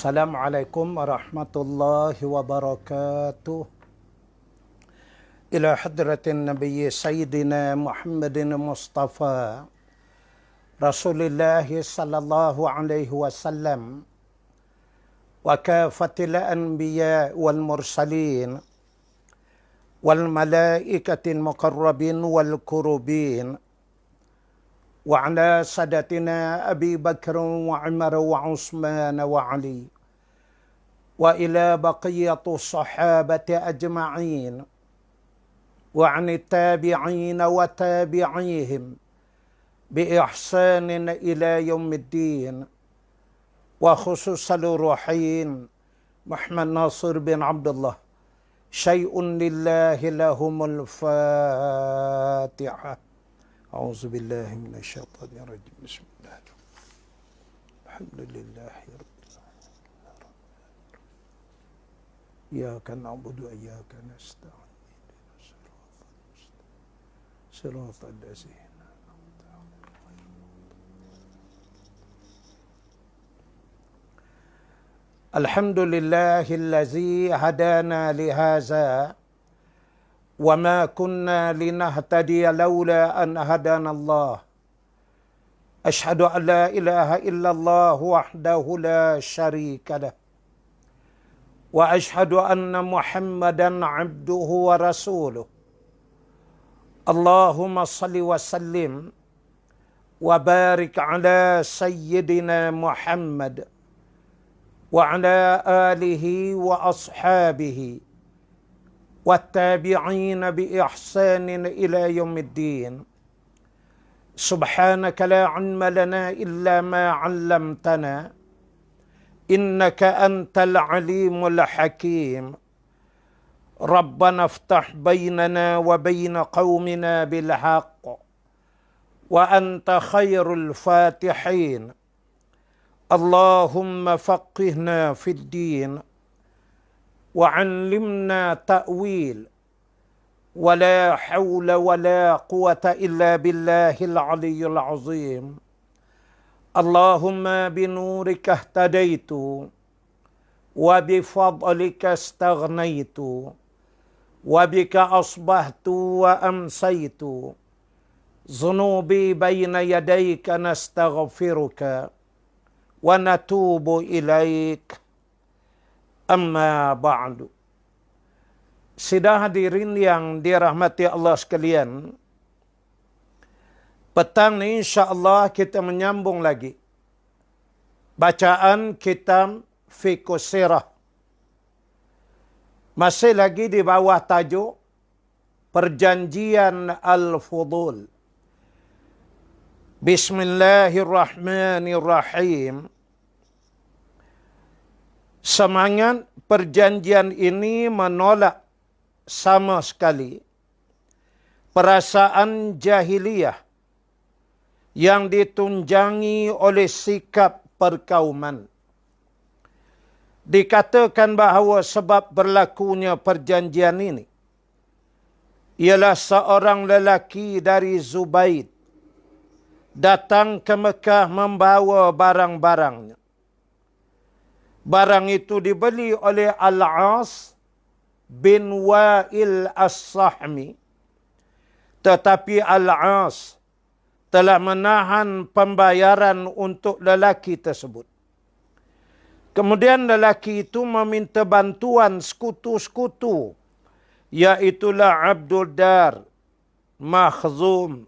Assalamualaikum warahmatullahi wabarakatuh. Ila hadratin Nabi Sayyidina Muhammadin Mustafa Rasulullah sallallahu alaihi wasallam wa kafatil anbiya wal mursalin wal malaikatil muqarrabin wal kurubin wa ala sadatina Abi Bakr wa Umar wa Utsman wa Ali wa ila baqiyatu sahabati ajma'in wa ani tabi'in wa tabi'ihim bi ihsanin ila yaumiddin wa khususan ruhin Muhammad Nasir bin Abdullah syai'un lillahi lahumul Fatihah. A'udzu billahi minasyaitonir rajim. Bismillahirrahmanirrahim. Alhamdulillahirabbil alamin. Iyyaka na'budu wa iyyaka nasta'in. Shiratal ladzina an'amta 'alaihim. Alhamdulillahillazi hadana li hadza وما كنا لنهتدي لولا أن هدانا الله أشهد أن لا إله إلا الله وحده لا شريك له وأشهد أن محمدا عبده ورسوله اللهم صل وسلم وبارك على سيدنا محمد وعلى آله وأصحابه والتابعين بإحسان إلى يوم الدين سبحانك لا علم لنا إلا ما علمتنا إنك أنت العليم الحكيم ربنا افتح بيننا وبين قومنا بالحق وأنت خير الفاتحين اللهم فقهنا في الدين وعلمنا تأويل ولا حول ولا قوة إلا بالله العلي العظيم اللهم بنورك اهتديت وبفضلك استغنيت وبك أصبحت وأمسيت ذنوبي بين يديك نستغفرك ونتوب إليك Amma ba'du. Sidang hadirin yang dirahmati Allah sekalian, petang ni insya-Allah kita menyambung lagi bacaan kitab Fiqh Sirah. Masih lagi di bawah tajuk Perjanjian Al-Fudul. Bismillahirrahmanirrahim. Semangat perjanjian ini menolak sama sekali perasaan jahiliyah yang ditunjangi oleh sikap perkauman. Dikatakan bahawa sebab berlakunya perjanjian ini ialah seorang lelaki dari Zubaid datang ke Mekah membawa barang-barangnya. Barang itu dibeli oleh Al-As bin Wa'il As-Sahmi. Tetapi Al-As telah menahan pembayaran untuk lelaki tersebut. Kemudian lelaki itu meminta bantuan sekutu-sekutu, iaitulah Abdul Dar, Makhzum,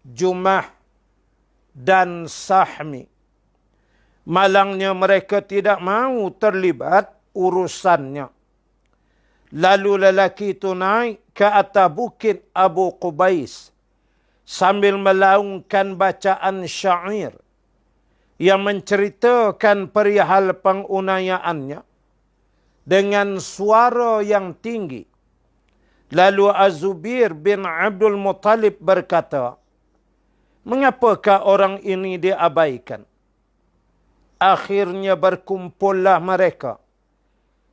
Jumah dan Sahmi. Malangnya mereka tidak mahu terlibat urusannya. Lalu lelaki itu naik ke atas bukit Abu Qubais sambil melaungkan bacaan syair yang menceritakan perihal pengunayaannya dengan suara yang tinggi. Lalu Az-Zubair bin Abdul Muttalib berkata, "Mengapakah orang ini diabaikan?" Akhirnya berkumpullah mereka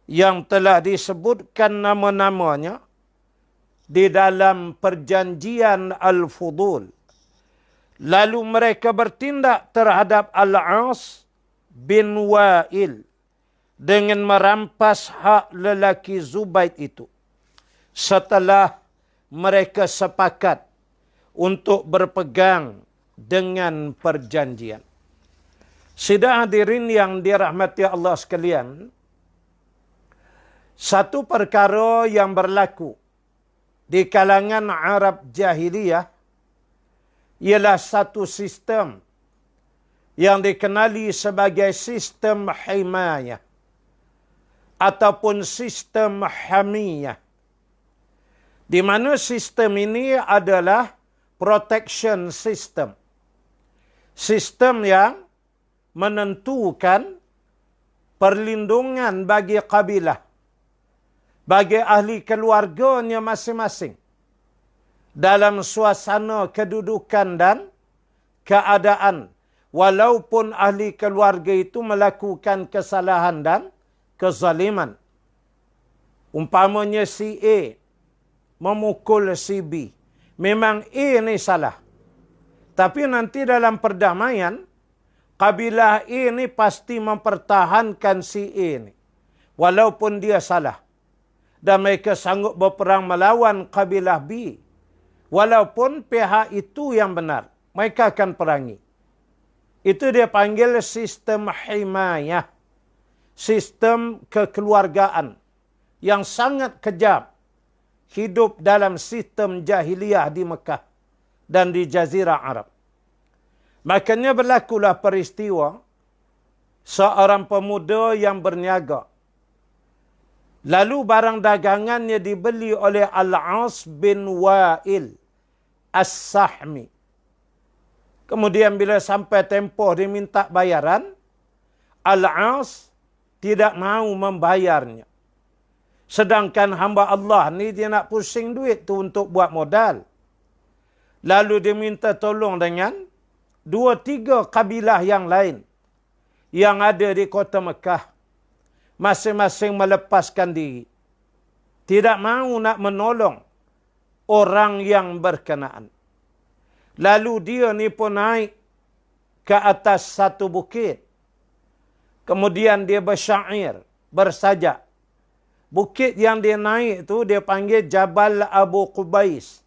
yang telah disebutkan nama-namanya di dalam perjanjian Al-Fudul. Lalu mereka bertindak terhadap Al-As bin Wa'il dengan merampas hak lelaki Zubaid itu setelah mereka sepakat untuk berpegang dengan perjanjian. Sidang hadirin yang dirahmati Allah sekalian, satu perkara yang berlaku di kalangan Arab Jahiliyah ialah satu sistem yang dikenali sebagai sistem himayah ataupun sistem hamiyah, di mana sistem ini adalah protection system. Sistem yang menentukan perlindungan bagi kabilah, bagi ahli keluarganya masing-masing dalam suasana kedudukan dan keadaan, walaupun ahli keluarga itu melakukan kesalahan dan kezaliman. Umpamanya si A memukul si B. Memang A ni salah. Tapi nanti dalam perdamaian, kabilah A ni pasti mempertahankan si A ni, walaupun dia salah. Dan mereka sanggup berperang melawan kabilah B, walaupun pihak itu yang benar, mereka akan perangi. Itu dia panggil sistem himayah, sistem kekeluargaan yang sangat kejam, hidup dalam sistem jahiliyah di Mekah dan di Jazirah Arab. Makanya berlakulah peristiwa seorang pemuda yang berniaga. Lalu barang dagangannya dibeli oleh Al-As bin Wa'il As-Sahmi. Kemudian bila sampai tempoh dia minta bayaran, Al-As tidak mahu membayarnya. Sedangkan hamba Allah ni dia nak pusing duit tu untuk buat modal. Lalu dia minta tolong dengan 2-3 kabilah yang lain yang ada di kota Mekah. Masing-masing melepaskan diri. Tidak mahu nak menolong orang yang berkenaan. Lalu dia ni pun naik ke atas satu bukit. Kemudian dia bersyair, bersajak. Bukit yang dia naik tu dia panggil Jabal Abu Qubais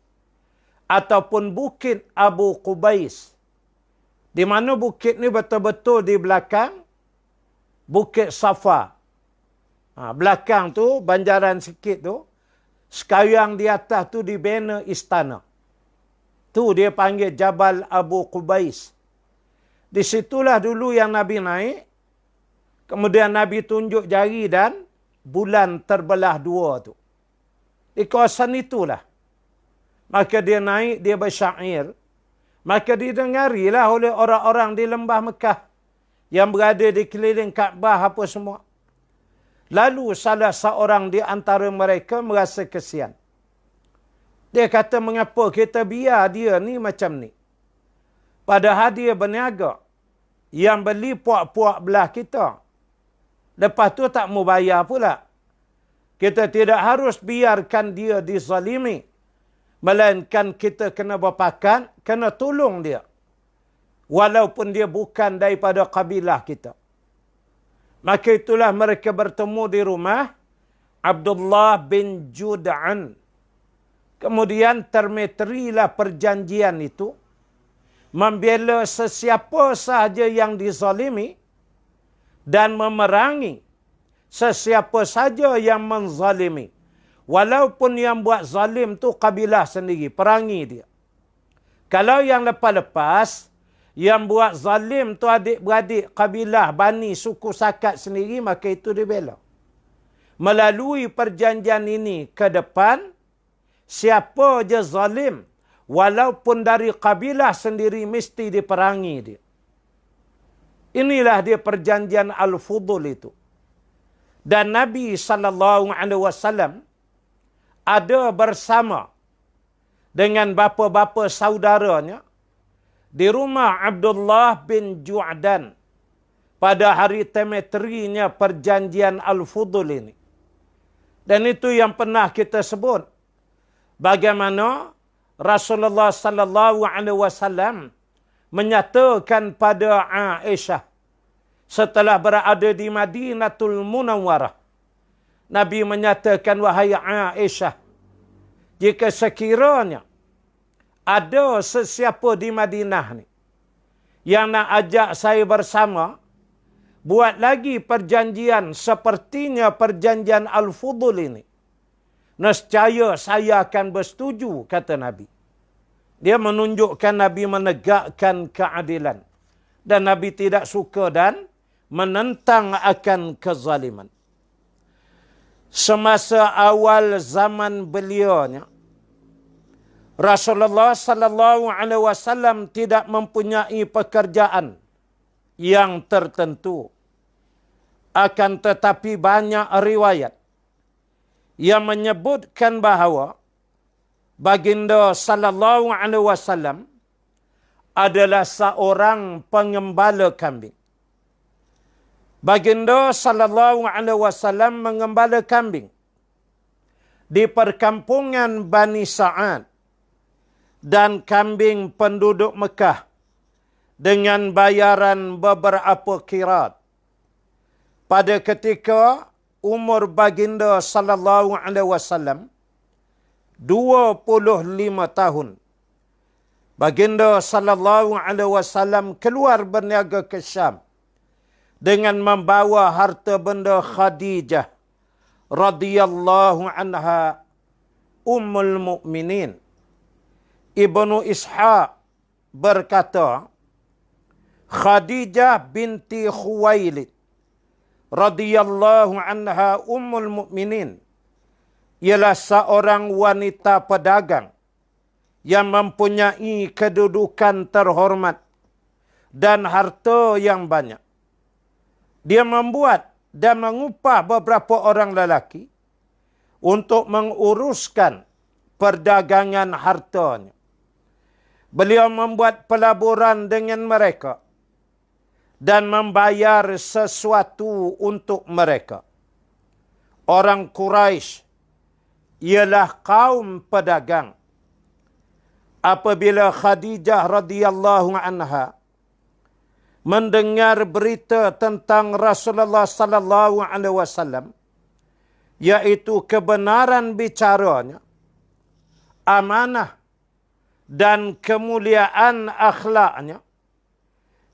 ataupun Bukit Abu Qubais. Di mana bukit ni betul-betul di belakang Bukit Safa. Belakang tu, banjaran sikit tu, sekarang di atas tu dibina istana. Tu dia panggil Jabal Abu Qubais. Di situlah dulu yang Nabi naik. Kemudian Nabi tunjuk jari dan bulan terbelah dua tu. Di kawasan itulah. Maka dia naik, dia bersyair. Maka didengarilah oleh orang-orang di lembah Mekah yang berada di keliling Kaabah apa semua. Lalu salah seorang di antara mereka merasa kesian. Dia kata, mengapa kita biar dia ni macam ni? Padahal dia berniaga. Yang beli puak-puak belah kita. Lepas tu tak mau bayar pula. Kita tidak harus biarkan dia dizalimi. Melainkan kita kena berpakat, kena tolong dia. Walaupun dia bukan daripada kabilah kita. Maka itulah mereka bertemu di rumah Abdullah bin Jud'an. Kemudian termeterilah perjanjian itu. Membela sesiapa sahaja yang dizalimi. Dan memerangi sesiapa saja yang menzalimi. Walaupun yang buat zalim tu kabilah sendiri. Perangi dia. Kalau yang lepas-lepas, yang buat zalim tu adik-beradik kabilah, bani, suku sakat sendiri, maka itu dibela. Melalui perjanjian ini ke depan, siapa je zalim, walaupun dari kabilah sendiri, mesti diperangi dia. Inilah dia perjanjian Al-Fudul itu. Dan Nabi SAW ada bersama dengan bapa-bapa saudaranya di rumah Abdullah bin Ju'dan pada hari temetrinya perjanjian Al-Fudul ini. Dan itu yang pernah kita sebut. Bagaimana Rasulullah sallallahu alaihi wasallam menyatakan pada Aisyah setelah berada di Madinatul Munawwarah, Nabi menyatakan, wahai Aisyah, jika sekiranya ada sesiapa di Madinah ni yang nak ajak saya bersama, buat lagi perjanjian sepertinya perjanjian Al-Fudul ini, nescaya saya akan bersetuju, kata Nabi. Dia menunjukkan Nabi menegakkan keadilan. Dan Nabi tidak suka dan menentang akan kezaliman. Semasa awal zaman beliaunya, Rasulullah sallallahu alaihi wasallam tidak mempunyai pekerjaan yang tertentu. Akan tetapi banyak riwayat yang menyebutkan bahawa baginda sallallahu alaihi wasallam adalah seorang pengembala kambing. Baginda sallallahu alaihi wasallam mengembala kambing di perkampungan Bani Sa'ad dan kambing penduduk Mekah dengan bayaran beberapa qirat. Pada ketika umur baginda sallallahu alaihi wasallam 25 tahun, baginda sallallahu alaihi wasallam keluar berniaga ke Syam dengan membawa harta benda Khadijah radhiyallahu anha ummul mukminin. Ibnu Ishaq berkata, Khadijah binti Khuwailid radhiyallahu anha ummul mukminin ialah seorang wanita pedagang yang mempunyai kedudukan terhormat dan harta yang banyak. Dia membuat dan mengupah beberapa orang lelaki untuk menguruskan perdagangan hartanya. Beliau membuat pelaburan dengan mereka dan membayar sesuatu untuk mereka. Orang Quraisy ialah kaum pedagang. Apabila Khadijah radhiyallahu anha mendengar berita tentang Rasulullah sallallahu alaihi wasallam, yaitu kebenaran bicaranya, amanah dan kemuliaan akhlaknya,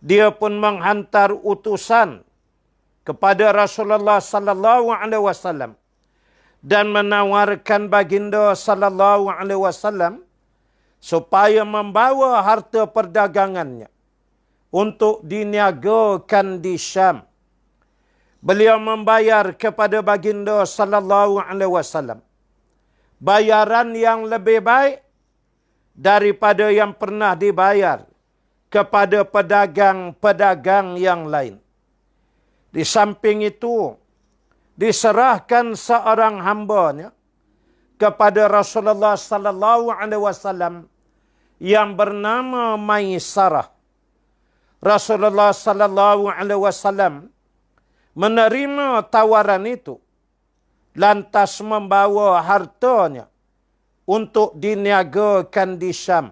dia pun menghantar utusan kepada Rasulullah sallallahu alaihi wasallam dan menawarkan baginda sallallahu alaihi wasallam supaya membawa harta perdagangannya untuk diniagakan di Syam. Beliau membayar kepada baginda sallallahu alaihi wasallam bayaran yang lebih baik daripada yang pernah dibayar kepada pedagang-pedagang yang lain. Di samping itu, diserahkan seorang hambanya kepada Rasulullah sallallahu alaihi wasallam yang bernama Maisarah. Rasulullah sallallahu alaihi wasallam menerima tawaran itu, lantas membawa hartanya untuk diniagakan di Syam.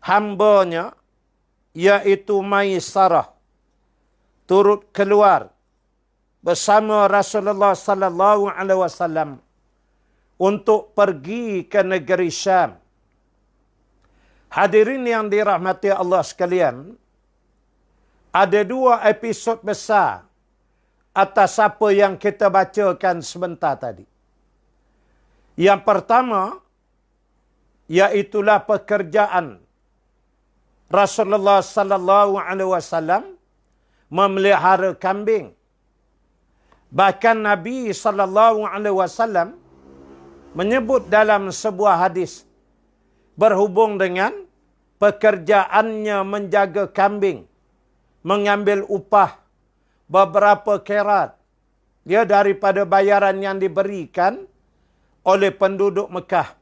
Hambanya, yaitu Maisarah, turut keluar bersama Rasulullah sallallahu alaihi wasallam untuk pergi ke negeri Syam. Hadirin yang dirahmati Allah sekalian, ada dua episod besar atas apa yang kita bacakan sebentar tadi. Yang pertama, iaitulah pekerjaan Rasulullah sallallahu alaihi wasallam memelihara kambing. Bahkan Nabi sallallahu alaihi wasallam menyebut dalam sebuah hadis berhubung dengan pekerjaannya menjaga kambing, mengambil upah beberapa kerat dia daripada bayaran yang diberikan oleh penduduk Mekah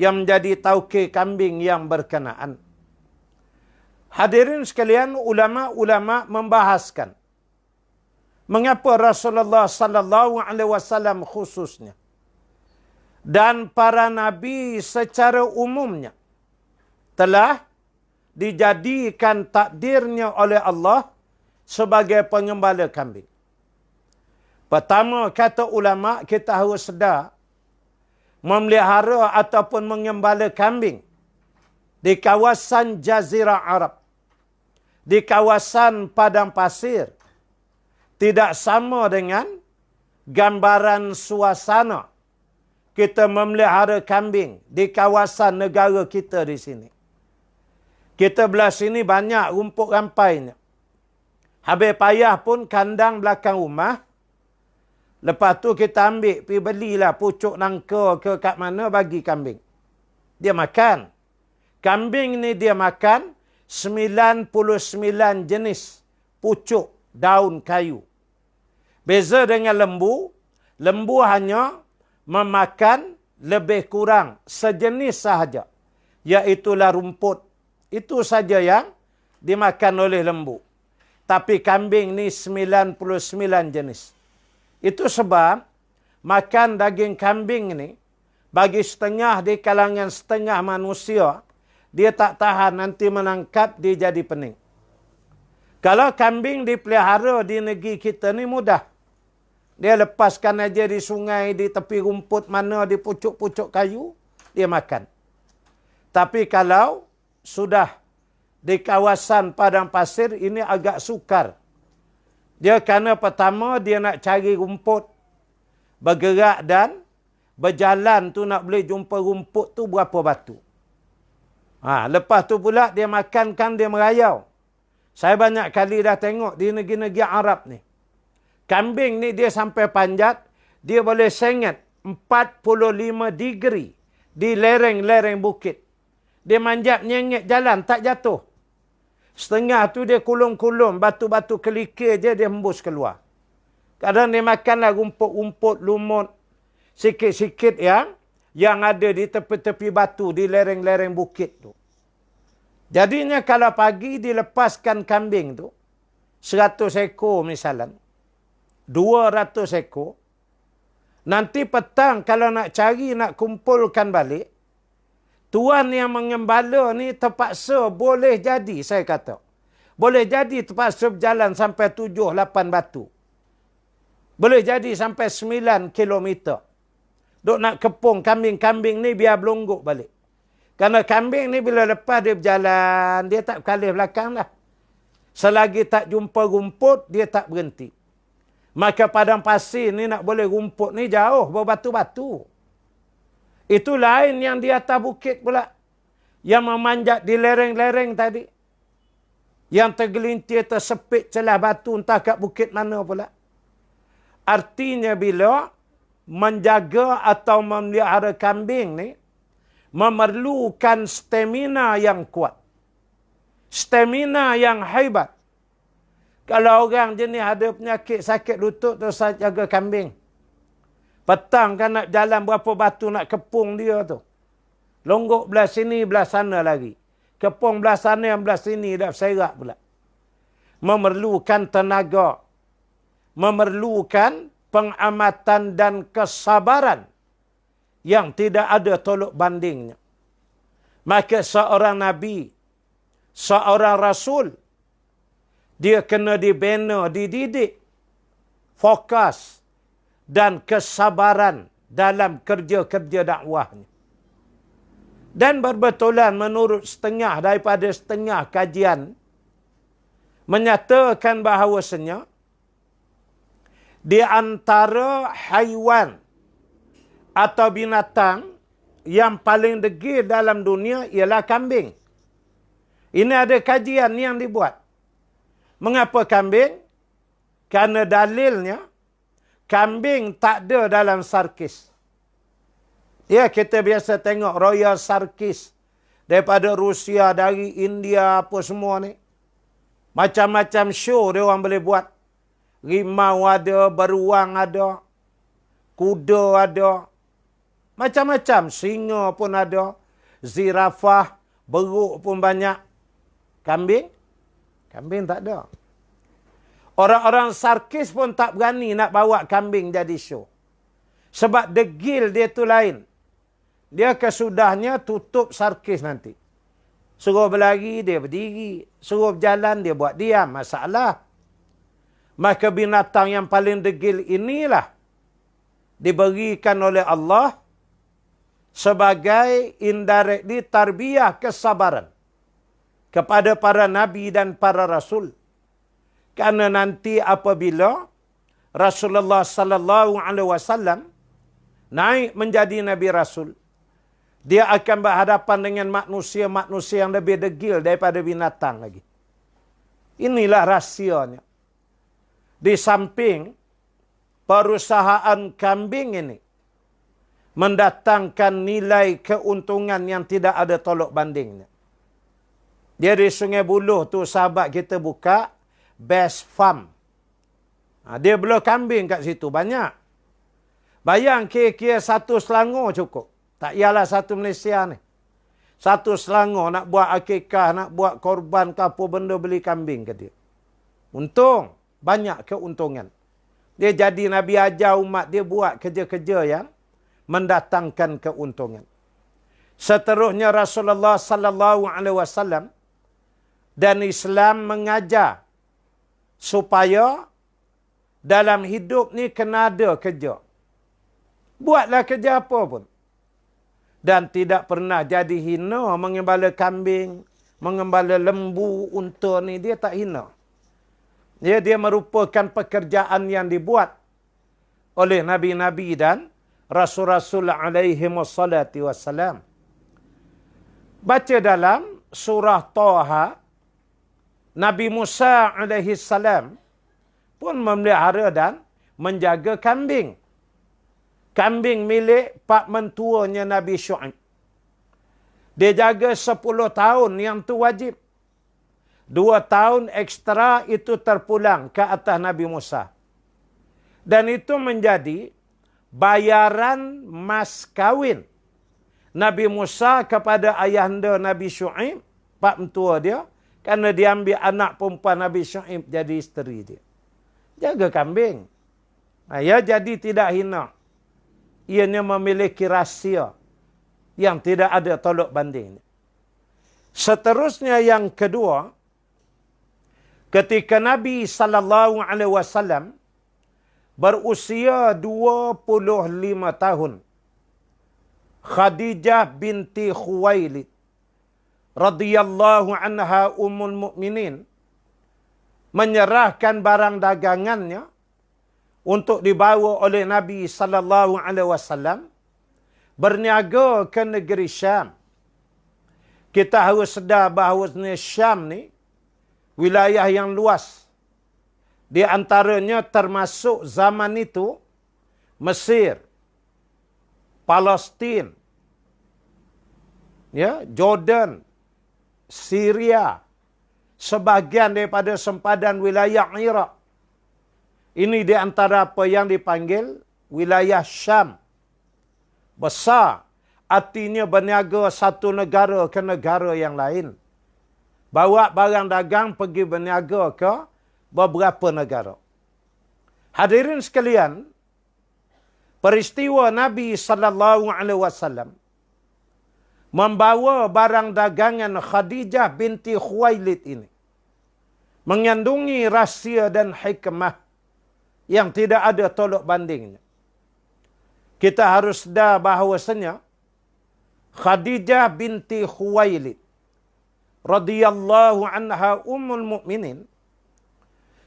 yang menjadi taukir kambing yang berkenaan. Hadirin sekalian, ulama-ulama membahaskan mengapa Rasulullah sallallahu alaihi wasallam khususnya dan para nabi secara umumnya telah dijadikan takdirnya oleh Allah sebagai pengembala kambing. Pertama, kata ulama, kita harus sedar memelihara ataupun mengembala kambing di kawasan Jazirah Arab, di kawasan padang pasir, tidak sama dengan gambaran suasana kita memelihara kambing di kawasan negara kita di sini. Kita belah sini banyak rumput rampainya. Habis payah pun kandang belakang rumah. Lepas tu kita ambil, pergi belilah pucuk nangka ke kat mana bagi kambing. Dia makan. Kambing ni dia makan 99 jenis pucuk daun kayu. Beza dengan lembu. Lembu hanya memakan lebih kurang sejenis sahaja. Iaitulah rumput. Itu saja yang dimakan oleh lembu. Tapi kambing ni 99 jenis. Itu sebab makan daging kambing ni bagi setengah di kalangan setengah manusia, dia tak tahan, nanti menangkap dia jadi pening. Kalau kambing dipelihara di negeri kita ni mudah. Dia lepaskan aja di sungai, di tepi rumput mana, di pucuk-pucuk kayu, dia makan. Tapi kalau sudah di kawasan padang pasir, ini agak sukar. Dia kerana pertama dia nak cari rumput, bergerak dan berjalan tu nak boleh jumpa rumput tu berapa batu. Lepas tu pula dia makan kan dia merayau. Saya banyak kali dah tengok di negeri-negeri Arab ni. Kambing ni dia sampai panjat, dia boleh sengit 45 degree di lereng-lereng bukit. Dia manjat nyengit jalan, tak jatuh. Setengah tu dia kulum-kulum, batu-batu kelikir je dia hembus keluar. Kadang dia makanlah rumput-rumput, lumut, sikit-sikit yang ada di tepi-tepi batu, di lereng-lereng bukit tu. Jadinya kalau pagi dilepaskan kambing tu, 100 ekor misalnya, 200 ekor, nanti petang kalau nak cari, nak kumpulkan balik, tuan yang mengembala ni terpaksa boleh jadi, saya kata. Boleh jadi terpaksa berjalan sampai 7-8 batu. Boleh jadi sampai 9 kilometer. Duk nak kepung kambing-kambing ni biar belungguk balik. Kerana kambing ni bila lepas dia berjalan, dia tak berkalih belakang dah. Selagi tak jumpa rumput, dia tak berhenti. Maka padang pasir ni nak boleh rumput ni jauh, berbatu-batu. Itu lain yang di atas bukit pula. Yang memanjat di lereng-lereng tadi. Yang tergelintir, tersepit celah batu entah kat bukit mana pula. Artinya bila menjaga atau memelihara kambing ni, memerlukan stamina yang kuat. Stamina yang hebat. Kalau orang jenis ada penyakit sakit lutut, terus jaga kambing. Petang kan nak jalan berapa batu nak kepung dia tu. Longgok belah sini, belah sana lagi. Kepung belah sana, belah sini, dah berserak pula. Memerlukan tenaga. Memerlukan pengamatan dan kesabaran yang tidak ada tolok bandingnya. Maka seorang Nabi, seorang Rasul, dia kena dibina, dididik, fokus dan kesabaran dalam kerja-kerja dakwahnya. Dan berbetulan menurut setengah daripada setengah kajian, menyatakan bahawasanya di antara haiwan atau binatang yang paling degil dalam dunia ialah kambing. Ini ada kajian yang dibuat. Mengapa kambing? Kerana dalilnya, kambing tak ada dalam sarkis. Ya, kita biasa tengok Royal Sarkis daripada Rusia, dari India, apa semua ni. Macam-macam show dia orang boleh buat. Rimau ada, beruang ada, kuda ada, macam-macam. Singa pun ada, zirafah, beruk pun banyak. Kambing? Kambing tak ada. Orang-orang sarkis pun tak berani nak bawa kambing jadi show. Sebab degil dia tu lain. Dia kesudahnya tutup sarkis nanti. Suruh berlari, dia berdiri. Suruh berjalan, dia buat diam. Masalah. Maka binatang yang paling degil inilah diberikan oleh Allah sebagai indirectly tarbiyah kesabaran kepada para nabi dan para rasul. Karena nanti apabila Rasulullah sallallahu alaihi wasallam naik menjadi nabi rasul, dia akan berhadapan dengan manusia-manusia yang lebih degil daripada binatang lagi. Inilah rahsianya. Di samping perusahaan kambing ini mendatangkan nilai keuntungan yang tidak ada tolok bandingnya. Dia di Sungai Buloh tu sahabat kita buka Best Farm. Dia bela kambing kat situ banyak. Bayang kira-kira satu Selangor cukup. Tak yalah satu Malaysia ni. Satu Selangor nak buat akikah, nak buat korban ke apa benda beli kambing ke dia. Untung. Banyak keuntungan. Dia jadi Nabi ajar umat dia buat kerja-kerja yang mendatangkan keuntungan. Seterusnya Rasulullah sallallahu alaihi wasallam dan Islam mengajar supaya dalam hidup ni kena ada kerja. Buatlah kerja apa pun. Dan tidak pernah jadi hina mengembala kambing, mengembala lembu, unta ni dia tak hina. Dia merupakan pekerjaan yang dibuat oleh nabi-nabi dan rasul-rasul alaihi wassalatu wassalam. Baca dalam surah Taha, Nabi Musa alaihi salam pun memelihara dan menjaga kambing. Kambing milik pak mentuanya Nabi Syuaib. Dia jaga 10 tahun, yang tu wajib. 2 tahun ekstra itu terpulang ke atas Nabi Musa. Dan itu menjadi bayaran mas kawin Nabi Musa kepada ayahanda Nabi Syuaib, pak mentua dia, kerana dia ambil anak perempuan Nabi Syuaib jadi isteri dia. Jaga kambing. Ya, jadi tidak hina. Ianya memiliki rahsia yang tidak ada tolok banding. Seterusnya yang kedua, ketika Nabi sallallahu alaihi wasallam berusia 25 tahun, Khadijah binti Khuwailid radhiyallahu anha ummul mukminin menyerahkan barang dagangannya untuk dibawa oleh Nabi sallallahu alaihi wasallam berniaga ke negeri Syam. Kita harus sedar bahawa Syam ni wilayah yang luas. Di antaranya termasuk zaman itu Mesir, Palestin, ya, Jordan, Syria, sebahagian daripada sempadan wilayah Iraq. Ini di antara apa yang dipanggil wilayah Syam. Besar, artinya berniaga satu negara ke negara yang lain. Bawa barang dagang pergi berniaga ke beberapa negara. Hadirin sekalian, peristiwa Nabi sallallahu alaihi wasallam membawa barang dagangan Khadijah binti Khuwailid ini mengandungi rahsia dan hikmah yang tidak ada tolok bandingnya. Kita harus sedar bahawasanya Khadijah binti Khuwailid radhiyallahu anha ummul mukminin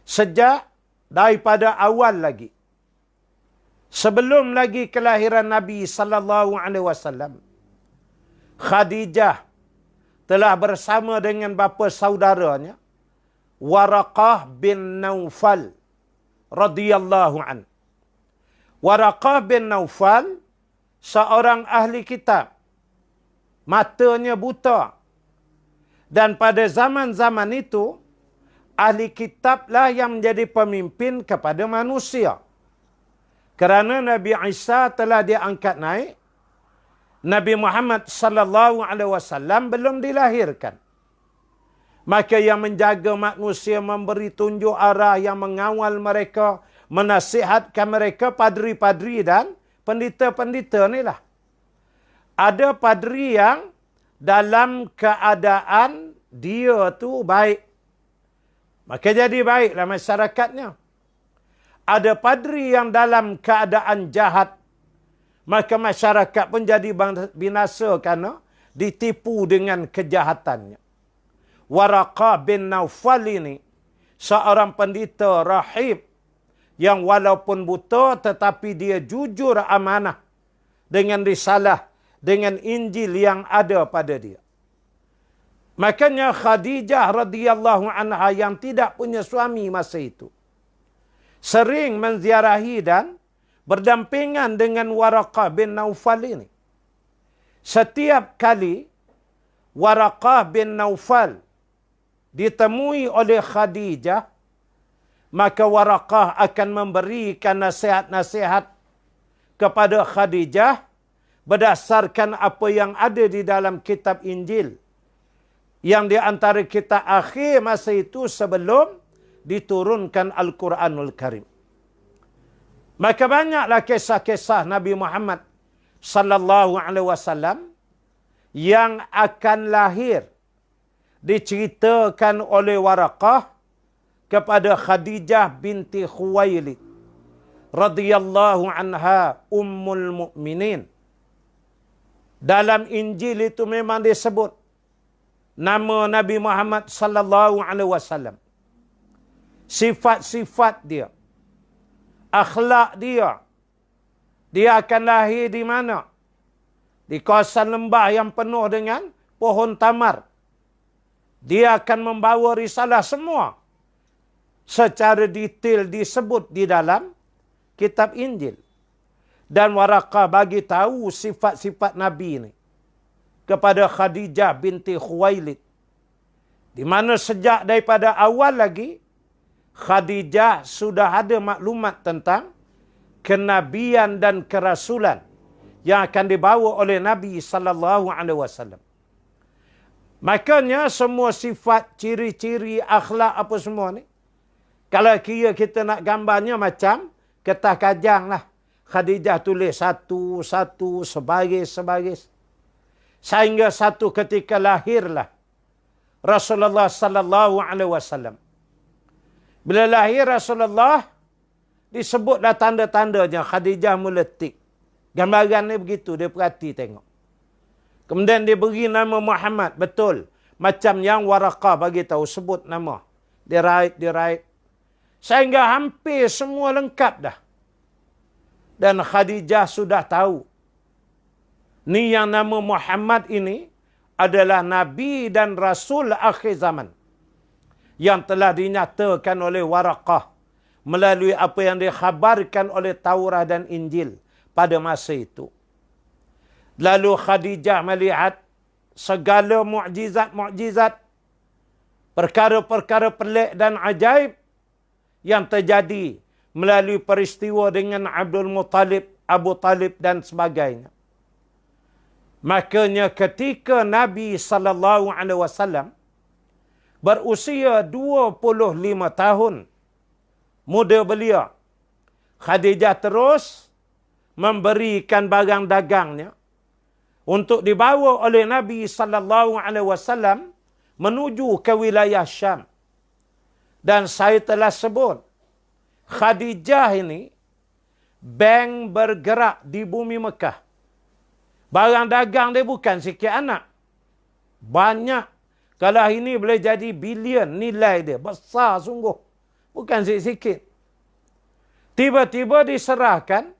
sejak daripada awal lagi, sebelum lagi kelahiran Nabi sallallahu alaihi wasallam, Khadijah telah bersama dengan bapa saudaranya Waraqah bin Naufal radhiyallahu an. Waraqah bin Naufal seorang ahli kitab, matanya buta. Dan pada zaman-zaman itu, ahli kitablah yang menjadi pemimpin kepada manusia. Kerana Nabi Isa telah diangkat naik, Nabi Muhammad sallallahu alaihi wasallam belum dilahirkan. Maka yang menjaga manusia, memberi tunjuk arah, yang mengawal mereka, menasihatkan mereka, padri-padri dan pendeta-pendeta inilah. Ada padri yang dalam keadaan dia tu baik, maka jadi baiklah masyarakatnya. ada padri yang dalam keadaan jahat, maka masyarakat pun jadi binasa kerana ditipu dengan kejahatannya. Waraqah bin Naufal ini seorang pendeta rahib yang walaupun buta tetapi dia jujur amanah dengan risalah, dengan Injil yang ada pada dia. Makanya Khadijah radhiyallahu anha yang tidak punya suami masa itu sering menziarahi dan berdampingan dengan Waraqah bin Naufal ini. Setiap kali Waraqah bin Naufal ditemui oleh Khadijah, maka Waraqah akan memberikan nasihat-nasihat kepada Khadijah berdasarkan apa yang ada di dalam kitab Injil, yang di antara kitab akhir masa itu sebelum diturunkan Al-Quranul Karim. Maka banyaklah kisah-kisah Nabi Muhammad sallallahu alaihi wasallam yang akan lahir diceritakan oleh Waraqah kepada Khadijah binti Khuwailid radhiyallahu anha ummul mukminin. Dalam Injil itu memang disebut nama Nabi Muhammad sallallahu alaihi wasallam, sifat-sifat dia, akhlak dia. Dia akan lahir di mana? Di kawasan lembah yang penuh dengan pohon tamar. Dia akan membawa risalah semua secara detail disebut di dalam kitab Injil. Dan Waraqah bagi tahu sifat-sifat Nabi ini kepada Khadijah binti Khuwailid. Di mana sejak daripada awal lagi, Khadijah sudah ada maklumat tentang kenabian dan kerasulan yang akan dibawa oleh Nabi sallallahu alaihi wasallam. Makanya semua sifat, ciri-ciri, akhlak apa semua ni, kalau kira kita nak gambarnya macam kertas kajang lah. Khadijah tulis satu-satu, sebaris-sebaris. Sehingga satu ketika lahirlah Rasulullah sallallahu alaihi wasallam. Bila lahir Rasulullah, disebutlah tanda-tandanya. Khadijah mula tik. Gambaran ni begitu, dia perhati tengok. Kemudian dia beri nama Muhammad, betul. Macam yang Waraqah bagi tahu, sebut nama. Dia raib. Sehingga hampir semua lengkap dah. Dan Khadijah sudah tahu. Ni yang nama Muhammad ini adalah Nabi dan Rasul akhir zaman. Yang telah dinyatakan oleh Waraqah melalui apa yang dikhabarkan oleh Taurat dan Injil pada masa itu. Lalu Khadijah melihat segala mukjizat-mukjizat, perkara-perkara pelik dan ajaib yang terjadi melalui peristiwa dengan Abdul Muttalib, Abu Talib dan sebagainya. Makanya ketika Nabi sallallahu alaihi wasallam berusia 25 tahun, muda belia, Khadijah terus memberikan barang dagangnya untuk dibawa oleh Nabi sallallahu alaihi wasallam menuju ke wilayah Syam. Dan saya telah sebut, Khadijah ini bank bergerak di bumi Mekah. Barang dagang dia bukan sikit anak. Banyak. Kalau ini boleh jadi bilion nilai dia. Besar sungguh. Bukan sikit-sikit. Tiba-tiba diserahkan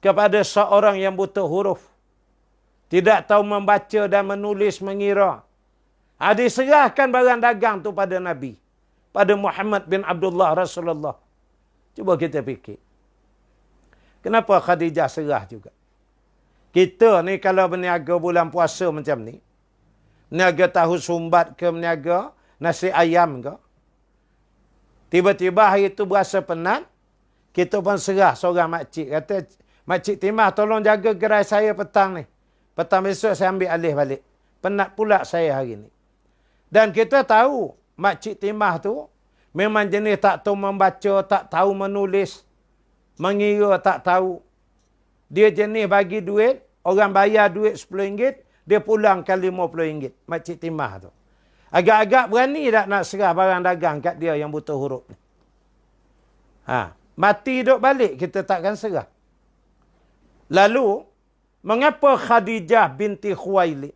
kepada seorang yang buta huruf. Tidak tahu membaca dan menulis mengira. Diserahkan barang dagang tu pada Nabi. Pada Muhammad bin Abdullah Rasulullah. Cuba kita fikir. Kenapa Khadijah serah juga? Kita ni kalau berniaga bulan puasa macam ni, berniaga tahu sumbat ke, berniaga nasi ayam ke, tiba-tiba hari tu berasa penat, kita pun serah seorang makcik. Kata, Makcik Timah tolong jaga gerai saya petang ni. Petang besok saya ambil alih balik. Penat pula saya hari ni. Dan kita tahu, Makcik Timah tu memang jenis tak tahu membaca, tak tahu menulis, mengira tak tahu. Dia jenis bagi duit, orang bayar duit RM10, dia pulangkan RM50. Makcik Timah tu. Agak-agak berani tak nak serah barang dagang kat dia yang buta huruf ni. Mati duk balik, kita takkan serah. Lalu, mengapa Khadijah binti Khuwailid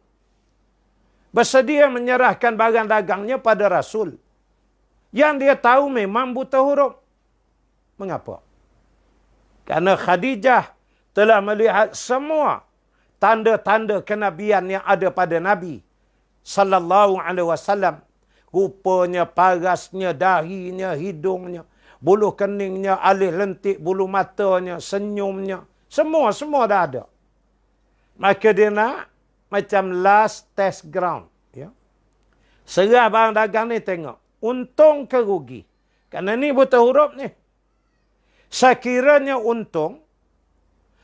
bersedia menyerahkan barang dagangnya pada Rasul yang dia tahu memang buta huruf? Mengapa? Karena Khadijah telah melihat semua tanda-tanda kenabian yang ada pada Nabi sallallahu alaihi wasallam. Rupanya, parasnya, dahinya, hidungnya, bulu keningnya, alis lentik, bulu matanya, senyumnya, semua dah ada. Maka dia nak macam last test ground. Ya. Serah barang dagang ni tengok. Untung ke rugi? Kerana ni buta huruf ni. Sekiranya untung,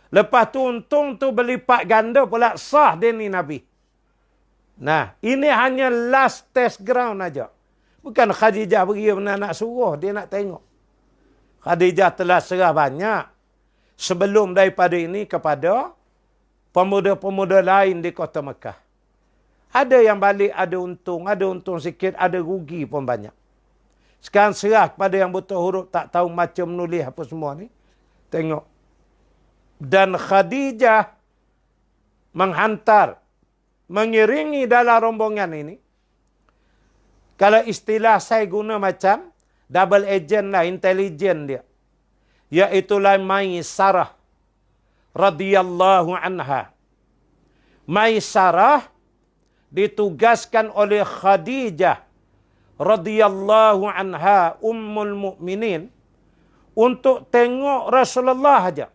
lepas tu untung tu berlipat ganda pula, sah dia ni Nabi. Nah, ini hanya last test ground aja. Bukan Khadijah pergi nak suruh, dia nak tengok. Khadijah telah serah banyak sebelum daripada ini kepada pemuda-pemuda lain di kota Mekah. Ada yang balik, ada untung sikit, ada rugi pun banyak. Sekarang serah kepada yang buta huruf, tak tahu macam menulis apa semua ni. Tengok. Dan Khadijah mengiringi dalam rombongan ini. Kalau istilah saya guna macam double agent lah, intelijen dia. Iaitulah Maisarah radhiyallahu anha. Maisarah ditugaskan oleh Khadijah radhiyallahu anha ummul mukminin untuk tengok Rasulullah aja.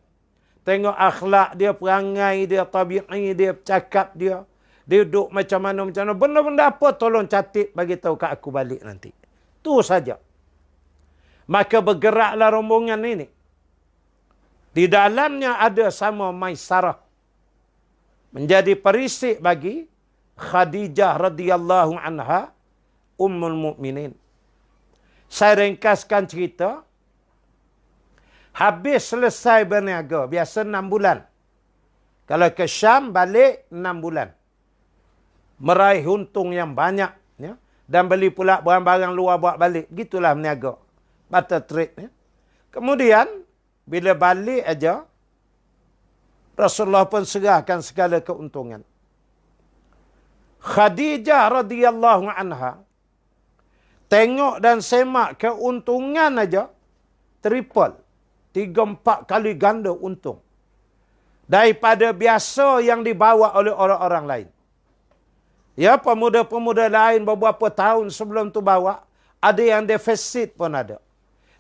Tengok akhlak dia, perangai dia, tabi'i dia, cakap dia. Dia duduk macam mana. Benda-benda apa tolong catat bagi tahu kat aku balik nanti. Tu saja. Maka bergeraklah rombongan ini. Di dalamnya ada sama Maisarah. Menjadi perisik bagi Khadijah radhiyallahu anha ummul mukminin. Saya ringkaskan cerita. Habis selesai berniaga. Biasa 6 bulan. Kalau ke Syam, balik 6 bulan. Meraih untung yang banyak. Ya? Dan beli pula barang-barang luar buat balik. Begitulah berniaga. Barter trade. Ya? Kemudian, bila balik aja, Rasulullah pun serahkan segala keuntungan. Khadijah radhiyallahu anha tengok dan semak keuntungan aja triple. 3-4 kali ganda untung. Daripada biasa yang dibawa oleh orang-orang lain. Ya, pemuda-pemuda lain beberapa tahun sebelum tu bawa, ada yang defisit pun ada.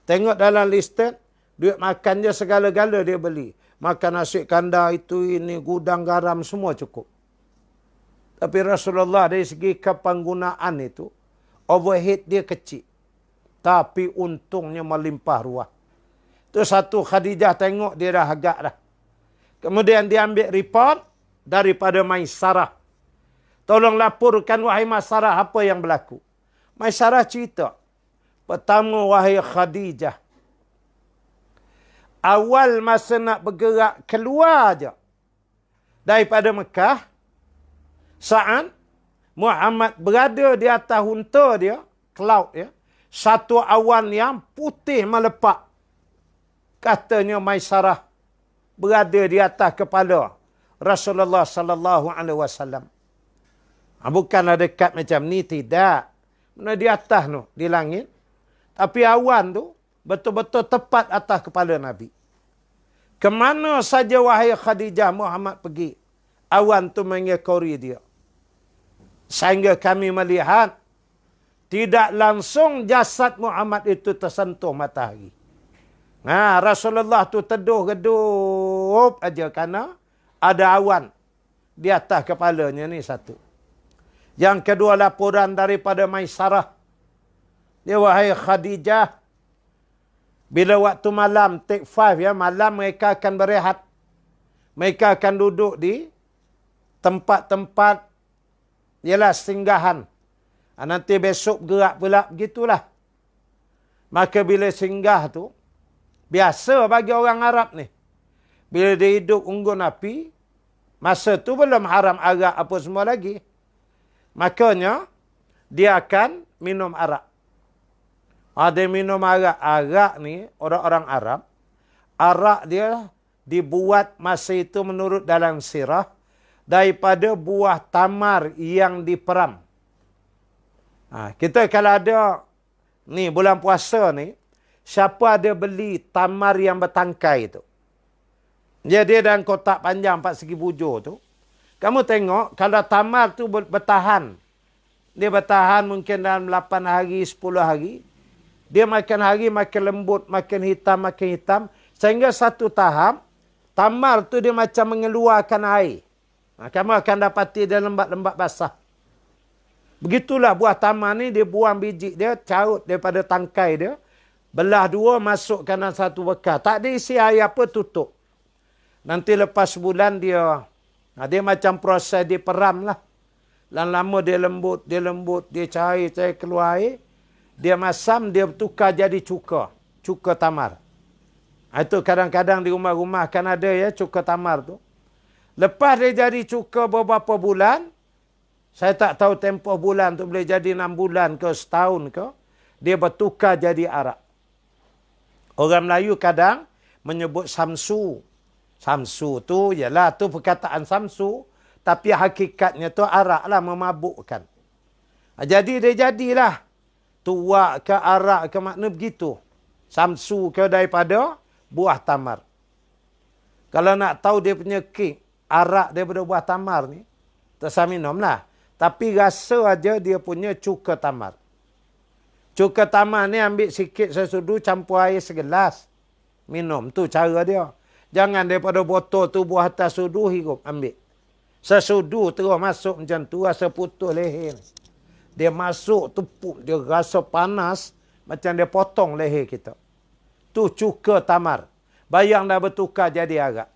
Tengok dalam listed, duit makan je segala-gala dia beli. Makan nasi kandar itu, ini, gudang garam, semua cukup. Tapi Rasulullah dari segi kepenggunaan itu, overhead dia kecil. Tapi untungnya melimpah ruah. Itu satu Khadijah tengok, dia dah agak dah. Kemudian dia ambil report daripada Maisarah. Tolong laporkan, wahai Maisarah, apa yang berlaku. Maisarah cerita. Pertama, wahai Khadijah. Awal masa nak bergerak keluar aja daripada Mekah, saat Muhammad berada di atas unta dia, cloud ya, satu awan yang putih melepak. Katanya Maisarah berada di atas kepala Rasulullah sallallahu alaihi wasallam. Bukanlah dekat macam ni, tidak. Mana di atas tu, di langit. Tapi awan tu betul-betul tepat atas kepala Nabi. Kemana saja wahai Khadijah, Muhammad pergi, awan tu mengekori dia. Sehingga kami melihat tidak langsung jasad Muhammad itu tersentuh matahari. Nah, Rasulullah tu teduh-gedup aja kerana ada awan di atas kepalanya ni satu. Yang kedua, laporan daripada Maisarah. Dia, wahai Khadijah, bila waktu malam, take 5 ya, malam mereka akan berehat. Mereka akan duduk di tempat-tempat, ialah singgahan. Nanti besok gerak pula, begitulah. Maka bila singgah tu, biasa bagi orang Arab ni. Bila dia hidup unggun api, masa tu belum haram arak apa semua lagi. Makanya, dia akan minum arak. Dia minum arak. Arak ni, orang-orang Arab. Arak dia dibuat masa itu menurut dalam sirah. Daripada buah tamar yang diperam. Kita kalau ada, ni bulan puasa ni, siapa ada beli tamar yang bertangkai tu. Dia dalam kotak panjang 4 segi bujur tu. Kamu tengok, kalau tamar tu bertahan. Dia bertahan mungkin dalam 8 hari, 10 hari. Dia makin hari makin lembut, makin hitam. Sehingga satu tahap, tamar tu dia macam mengeluarkan air. Kamu akan dapati dia lembat-lembat basah. Begitulah buah tamar ni, dia buang biji dia, carut daripada tangkai dia. Belah dua, masukkan dalam satu bekas. Tak ada isi air apa, tutup. Nanti lepas sebulan dia macam proses diperam lah. Lama dia lembut, dia cair keluar air. Dia masam, dia tukar jadi cuka. Cuka tamar. Itu kadang-kadang di rumah-rumah kan ada ya, cuka tamar tu. Lepas dia jadi cuka beberapa bulan, saya tak tahu tempoh bulan tu boleh jadi 6 bulan ke setahun ke, dia bertukar jadi arak. Orang Melayu kadang menyebut samsu. Samsu tu, ialah tu perkataan samsu, tapi hakikatnya tu arak lah, memabukkan. Jadi dia jadilah. Tuak ke arak ke makna begitu. Samsu ke daripada buah tamar. Kalau nak tahu dia punya kick, arak daripada buah tamar ni, tak usah minum lah. Tapi rasa aja dia punya cuka tamar. Cuka tamar ni ambil sikit sesudu, campur air segelas. Minum, tu cara dia. Jangan daripada botol tu buah atas sudu hirup, ambil. Sesudu terus masuk macam tu, rasa putus leher. Dia masuk, tepuk, dia rasa panas, macam dia potong leher kita. Tu cuka tamar. Bayang dah bertukar jadi arak.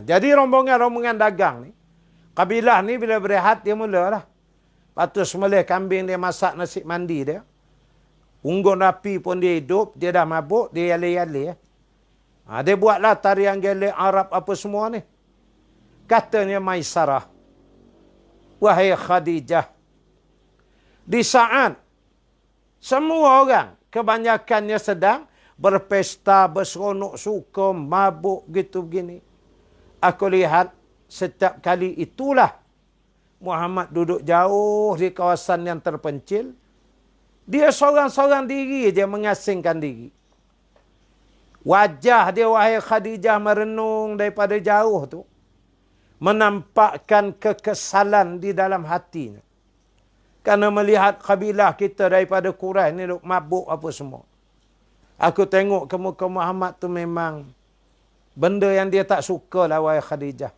Jadi rombongan-rombongan dagang ni, kabilah ni bila berehat, dia mulalah. Lepas tu sembelih kambing, dia masak nasi mandi dia. Unggun api pun dia hidup, dia dah mabuk, dia yale-yale. Dia buatlah tarian gelek Arab apa semua ni. Katanya Maisarah, wahai Khadijah, di saat semua orang kebanyakannya sedang berpesta, berseronok, suka, mabuk, gitu begini. Aku lihat setiap kali itulah Muhammad duduk jauh di kawasan yang terpencil. Dia seorang-seorang diri je mengasingkan diri. Wajah dia, wahai Khadijah, merenung daripada jauh tu. Menampakkan kekesalan di dalam hatinya. Kerana melihat kabilah kita daripada Quraisy ni mabuk apa semua. Aku tengok ke muka Muhammad tu memang benda yang dia tak suka lah, wahai Khadijah.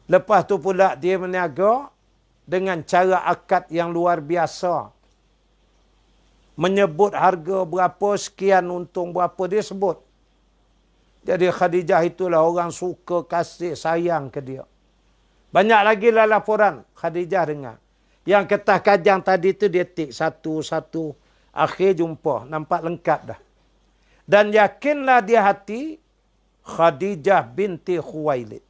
Lepas tu pula dia meniaga dengan cara akad yang luar biasa. Menyebut harga berapa, sekian untung berapa, dia sebut. Jadi Khadijah itulah orang suka, kasih, sayang ke dia. Banyak lagi lah laporan Khadijah dengar. Yang ketah kajang tadi tu dia tik satu-satu. Akhir jumpa. Nampak lengkap dah. Dan yakinlah di hati Khadijah binti Khuwailid,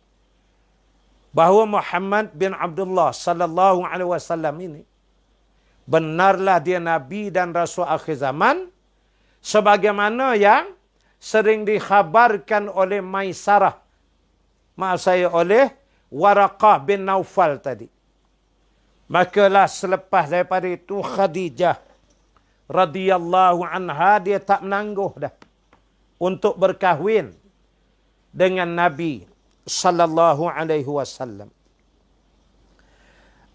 bahawa Muhammad bin Abdullah sallallahu alaihi wasallam ini benarlah dia Nabi dan Rasul akhir zaman. Sebagaimana yang sering dikhabarkan oleh Maisarah. Maaf saya, oleh Waraqah bin Naufal tadi. Makalah selepas daripada itu Khadijah radhiyallahu anha, dia tak menangguh dah untuk berkahwin dengan Nabi sallallahu alaihi wasallam.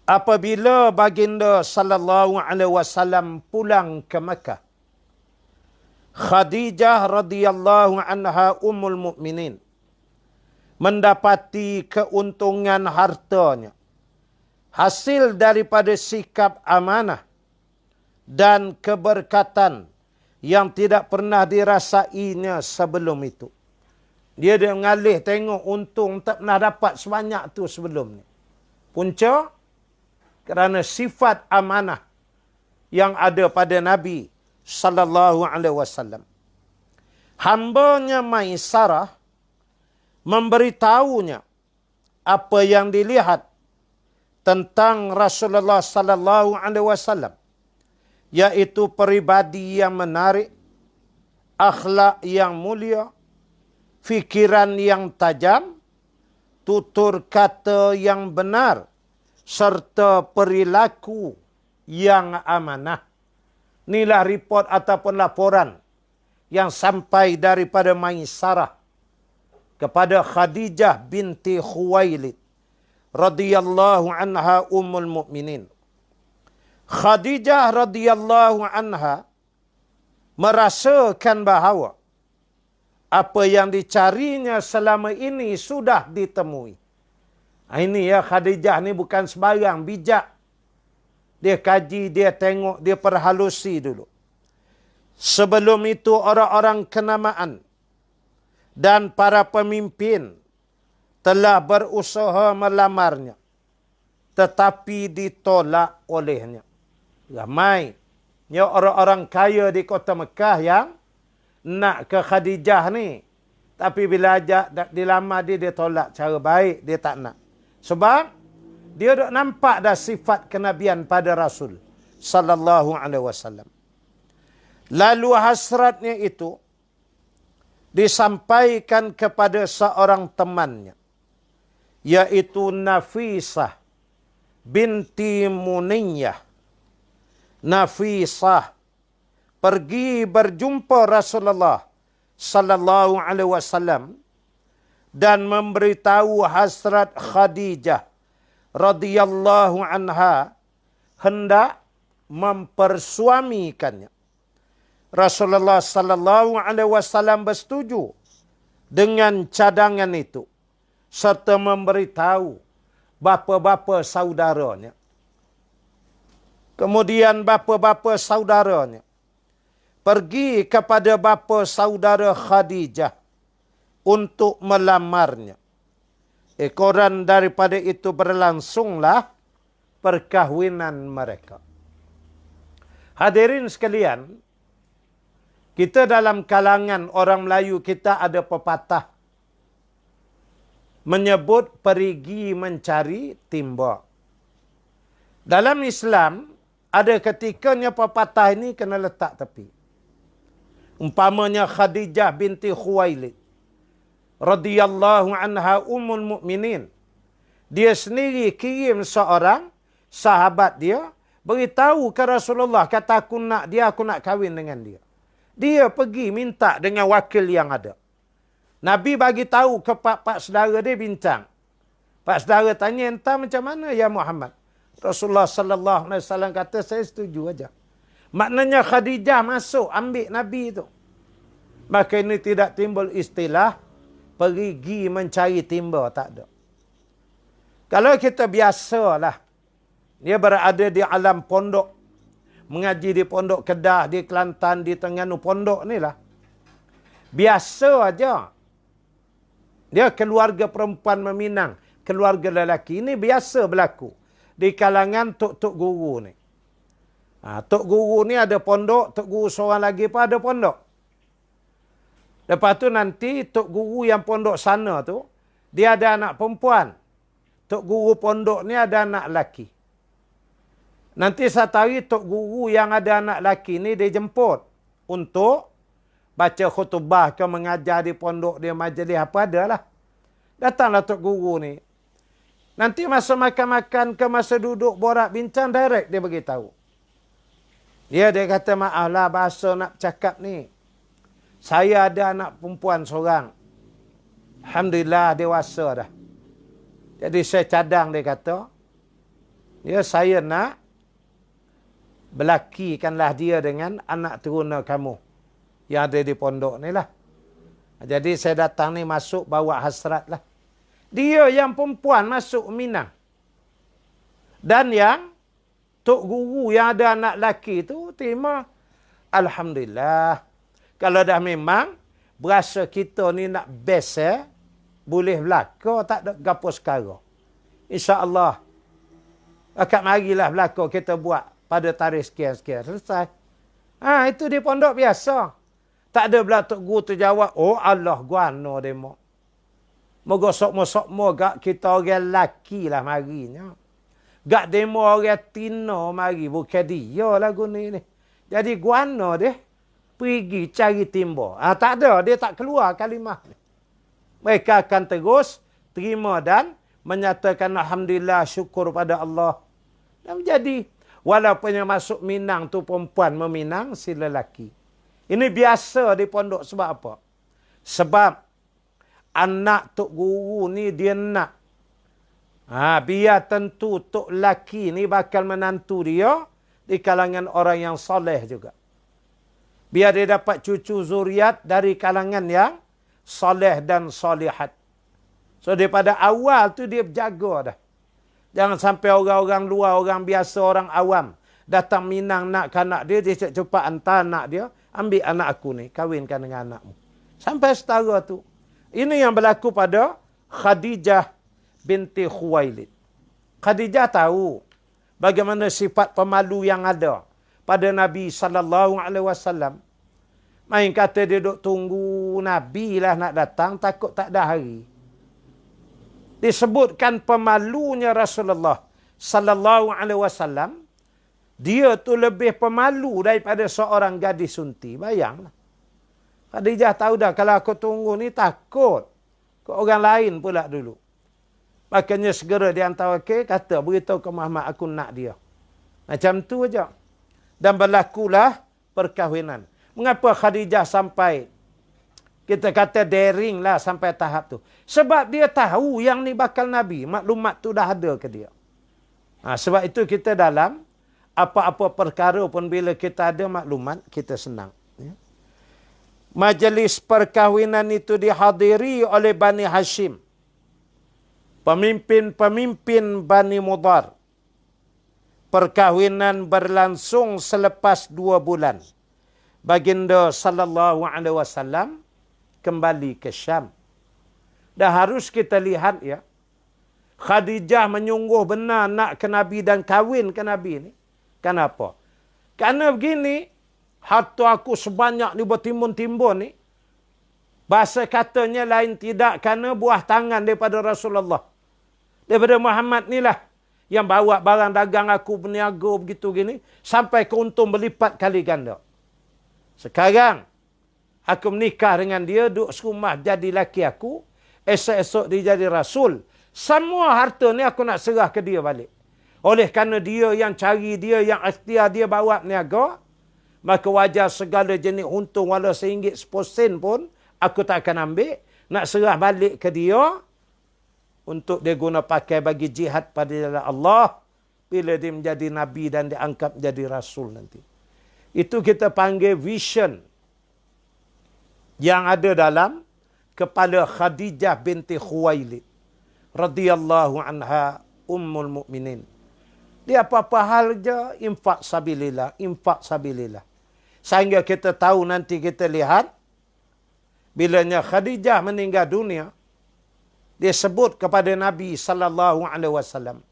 Apabila baginda sallallahu alaihi wasallam pulang ke Mekah, Khadijah radhiyallahu anha ummul mukminin mendapati keuntungan hartanya hasil daripada sikap amanah dan keberkatan yang tidak pernah dirasainya sebelum itu. Dia mengalih tengok untung tak pernah dapat sebanyak tu sebelum ni. Punca kerana sifat amanah yang ada pada Nabi sallallahu alaihi wasallam. Hambanya Maisarah memberitahunya apa yang dilihat tentang Rasulullah sallallahu alaihi wasallam yaitu peribadi yang menarik, akhlak yang mulia, fikiran yang tajam, tutur kata yang benar, serta perilaku yang amanah. Inilah report ataupun laporan yang sampai daripada Maisarah kepada Khadijah binti Khuwailid radhiyallahu anha ummul mukminin. Khadijah radhiyallahu anha merasakan bahawa apa yang dicarinya selama ini sudah ditemui. Ini ya, Khadijah ni bukan sembarang, bijak. Dia kaji, dia tengok, dia perhalusi dulu. Sebelum itu orang-orang kenamaan dan para pemimpin telah berusaha melamarnya, tetapi ditolak olehnya. Ramai orang-orang kaya di kota Mekah yang nak ke Khadijah ni, tapi bila ajak dilamar dia tolak cara baik, dia tak nak. Sebab dia dah nampak dah sifat kenabian pada Rasul sallallahu alaihi wasallam. Lalu hasratnya itu disampaikan kepada seorang temannya, yaitu Nafisah binti Muniyah. Nafisah pergi berjumpa Rasulullah sallallahu alaihi wasallam dan memberitahu hasrat Khadijah radhiyallahu anha hendak mempersuamikannya. Rasulullah sallallahu alaihi wasallam bersetuju dengan cadangan itu serta memberitahu bapa-bapa saudaranya. Kemudian bapa-bapa saudaranya pergi kepada bapa saudara Khadijah untuk melamarnya. Ekoran daripada itu berlangsunglah perkahwinan mereka. Hadirin sekalian, kita dalam kalangan orang Melayu kita ada pepatah menyebut perigi mencari timba. Dalam Islam, ada ketikanya pepatah ini kena letak tepi. Umpamanya Khadijah binti Khuwailid radhiyallahu anha ummul mukminin, dia sendiri kirim seorang sahabat dia beritahu ke Rasulullah, kata aku nak kahwin dengan dia. Dia pergi minta dengan wakil yang ada. Nabi bagi tahu ke pak saudara dia, bincang. Pak saudara tanya, entah macam mana ya Muhammad? Rasulullah sallallahu alaihi wasallam kata, saya setuju aja. Maknanya Khadijah masuk ambil Nabi itu. Maka ini tidak timbul istilah pergi mencari timba, tak ada. Kalau kita biasalah, dia berada di alam pondok, mengaji di pondok Kedah, di Kelantan, di Terengganu, pondok ni lah. Biasa aja. Dia keluarga perempuan meminang, keluarga lelaki. Ini biasa berlaku di kalangan tok-tok guru ni. Tok guru ni ada pondok, tok guru seorang lagi pun ada pondok. Lepas tu nanti tok guru yang pondok sana tu, dia ada anak perempuan. Tok guru pondok ni ada anak lelaki. Nanti satu hari tok guru yang ada anak lelaki ni dia jemput untuk baca khutbah ke mengajar di pondok dia, majlis apa adalah. Datanglah tok guru ni. Nanti masa makan-makan ke masa duduk borak bincang, direct dia beritahu. Dia kata, maaf lah bahasa nak cakap ni. Saya ada anak perempuan seorang. Alhamdulillah dewasa dah. Jadi saya cadang, dia kata. Ya, saya nak belakikanlah dia dengan anak teruna kamu yang ada di pondok ni lah. Jadi saya datang ni masuk bawa hasrat lah. Dia yang perempuan masuk Minang. Dan yang tok guru yang ada anak lelaki tu terima. Alhamdulillah. Kalau dah memang berasa kita ni nak best, boleh belaka, tak ada gapo sekarang. InsyaAllah. Akak marilah belaka kita buat pada tarikh sekian-sekian. Selesai. Itu di pondok biasa. Tak ada pula tok guru tu jawab, oh Allah guano demo. Moga sok-mo gak kita orang lelaki lah marinya. Gak demo orang tino mari, bukan dia lagu ni. Jadi guana dia pergi cari timba. Tak ada, dia tak keluar kalimah ni. Mereka akan terus terima dan menyatakan alhamdulillah, syukur pada Allah. Dan menjadi walaupun yang masuk Minang tu perempuan meminang si lelaki. Ini biasa di pondok sebab apa? Sebab anak tok guru ni dia nak. Biar tentu tok lelaki ni bakal menantu dia di kalangan orang yang soleh juga. Biar dia dapat cucu zuriat dari kalangan yang soleh dan solihat. So daripada awal tu dia berjaga dah. Jangan sampai orang-orang luar, orang biasa, orang awam datang Minang nak anak dia, dia cepat hantar anak dia, ambil anak aku ni, kahwinkan dengan anakmu. Sampai setara tu. Ini yang berlaku pada Khadijah binti Khuwailid. Khadijah tahu bagaimana sifat pemalu yang ada pada Nabi SAW. Main kata dia duk tunggu Nabi lah nak datang, takut tak ada hari. Disebutkan pemalunya Rasulullah SAW, dia tu lebih pemalu daripada seorang gadis sunti. Bayanglah. Khadijah tahu dah, kalau aku tunggu ni takut ke orang lain pula dulu. Makanya segera dia hantar kata, beritahu ke Muhammad aku nak dia. Macam tu aja. Dan berlakulah perkahwinan. Mengapa Khadijah sampai, kita kata daring lah sampai tahap tu? Sebab dia tahu yang ni bakal Nabi. Maklumat tu dah ada ke dia. Sebab itu kita dalam apa-apa perkara pun bila kita ada maklumat, kita senang. Ya. Majlis perkahwinan itu dihadiri oleh Bani Hashim. Pemimpin-pemimpin Bani Mudhar. Perkahwinan berlangsung selepas 2 bulan. Baginda sallallahu alaihi wasallam kembali ke Syam. Dah harus kita lihat ya. Khadijah menyungguh benar nak ke Nabi dan kahwin ke Nabi ni. Kenapa? Kerana begini, harta aku sebanyak ni bertimbun-timbun ni. Bahasa katanya lain tidak kerana buah tangan daripada Rasulullah. Daripada Muhammad ni lah yang bawa barang dagang aku berniaga begitu gini sampai keuntung berlipat kali ganda. Sekarang aku menikah dengan dia, duduk serumah jadi laki aku, esok-esok dia jadi rasul. Semua harta ni aku nak serah ke dia balik. Oleh kerana dia yang cari, dia yang ikhtiar, dia bawa niaga, maka wajar segala jenis untung walau RM1 pun aku tak akan ambil, nak serah balik ke dia untuk dia guna pakai bagi jihad pada jalan Allah bila dia menjadi Nabi dan diangkat menjadi Rasul nanti. Itu kita panggil vision yang ada dalam kepala Khadijah binti Khuwailid radhiyallahu anha ummul mukminin. Dia apa-apa hal je infak sabilillah, infak sabilillah. Sehingga kita tahu nanti kita lihat bilanya Khadijah meninggal dunia, dia sebut kepada Nabi sallallahu alaihi wasallam,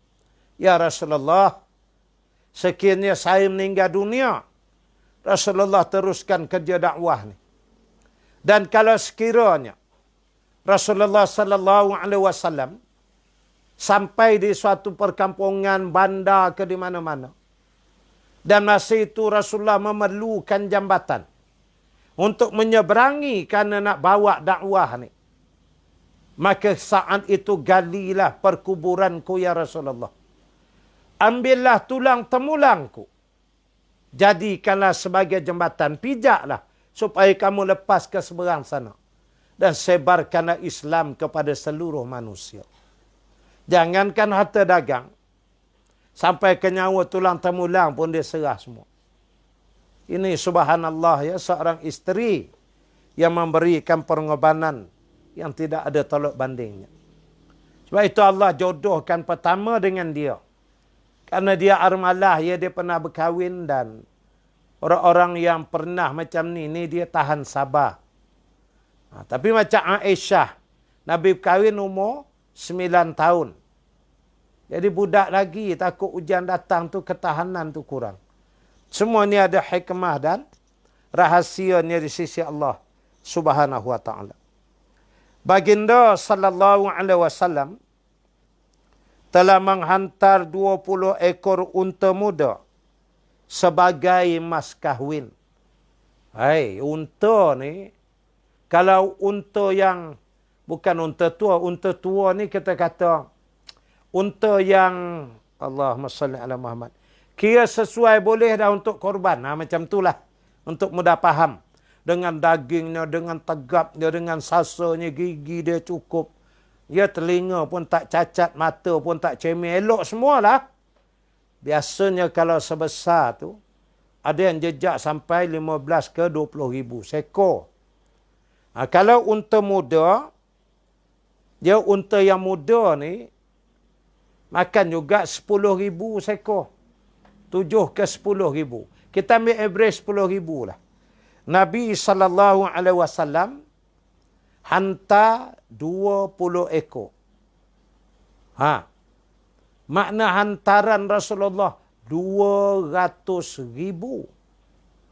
"Ya Rasulullah, sekiranya saya meninggal dunia, Rasulullah teruskan kerja dakwah ni. Dan kalau sekiranya Rasulullah sallallahu alaihi wasallam sampai di suatu perkampungan, bandar ke di mana-mana, dan masa itu Rasulullah memerlukan jambatan untuk menyeberangi kerana nak bawa dakwah ni, maka saat itu galilah perkuburanku ya Rasulullah. Ambillah tulang temulangku, jadikanlah sebagai jembatan, pijaklah supaya kamu lepas ke seberang sana dan sebarkanlah Islam kepada seluruh manusia. Jangankan harta dagang, sampai ke nyawa tulang temulang pun dia serah semua. Ini subhanallah ya, seorang isteri yang memberikan pengorbanan yang tidak ada tolak bandingnya. Sebab itu Allah jodohkan pertama dengan dia. Karena dia armalah, ya, dia pernah berkahwin, dan orang-orang yang pernah macam ni dia tahan sabar. Tapi macam Aisyah, Nabi berkahwin umur 9 tahun. Jadi budak lagi, takut ujian datang tu ketahanan tu kurang. Semua ni ada hikmah dan rahasianya di sisi Allah Subhanahu wa taala. Baginda sallallahu alaihi wasallam telah menghantar 20 ekor unta muda sebagai mas kahwin. Hai, unta ni, kalau unta yang, bukan unta tua ni kita kata, unta yang, Allahumma salli ala Muhammad, kira sesuai boleh dah untuk korban. Macam itulah, untuk mudah faham. Dengan dagingnya, dengan tegapnya, dengan sasanya, gigi dia cukup. Ya, telinga pun tak cacat, mata pun tak cemil, elok semualah. Biasanya kalau sebesar tu, ada yang jejak sampai 15 ke 20 ribu sekor. Kalau unta muda, dia unta yang muda ni, makan juga 10 ribu sekor. 7 ke 10 ribu. Kita ambil average 10 ribu lah. Nabi SAW hantar 20 ekor. Makna hantaran Rasulullah 200 ribu.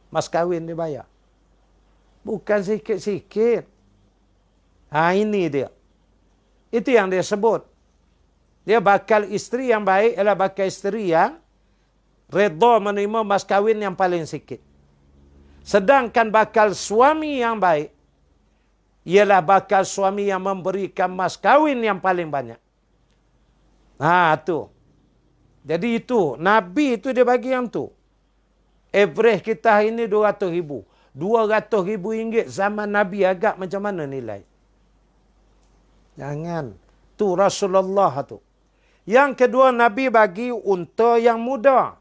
Mas kahwin dibayar. Bukan sikit-sikit. Ini dia. Itu yang dia sebut. Dia bakal isteri yang baik ialah bakal isteri yang redha menerima mas kahwin yang paling sikit. Sedangkan bakal suami yang baik ialah bakal suami yang memberikan mas kahwin yang paling banyak. Tu. Jadi itu, Nabi itu dia bagi yang tu. Average kita hari ini 200 ribu. 200 ribu ringgit zaman Nabi agak macam mana nilai? Jangan. Tu Rasulullah tu. Yang kedua, Nabi bagi unta yang muda.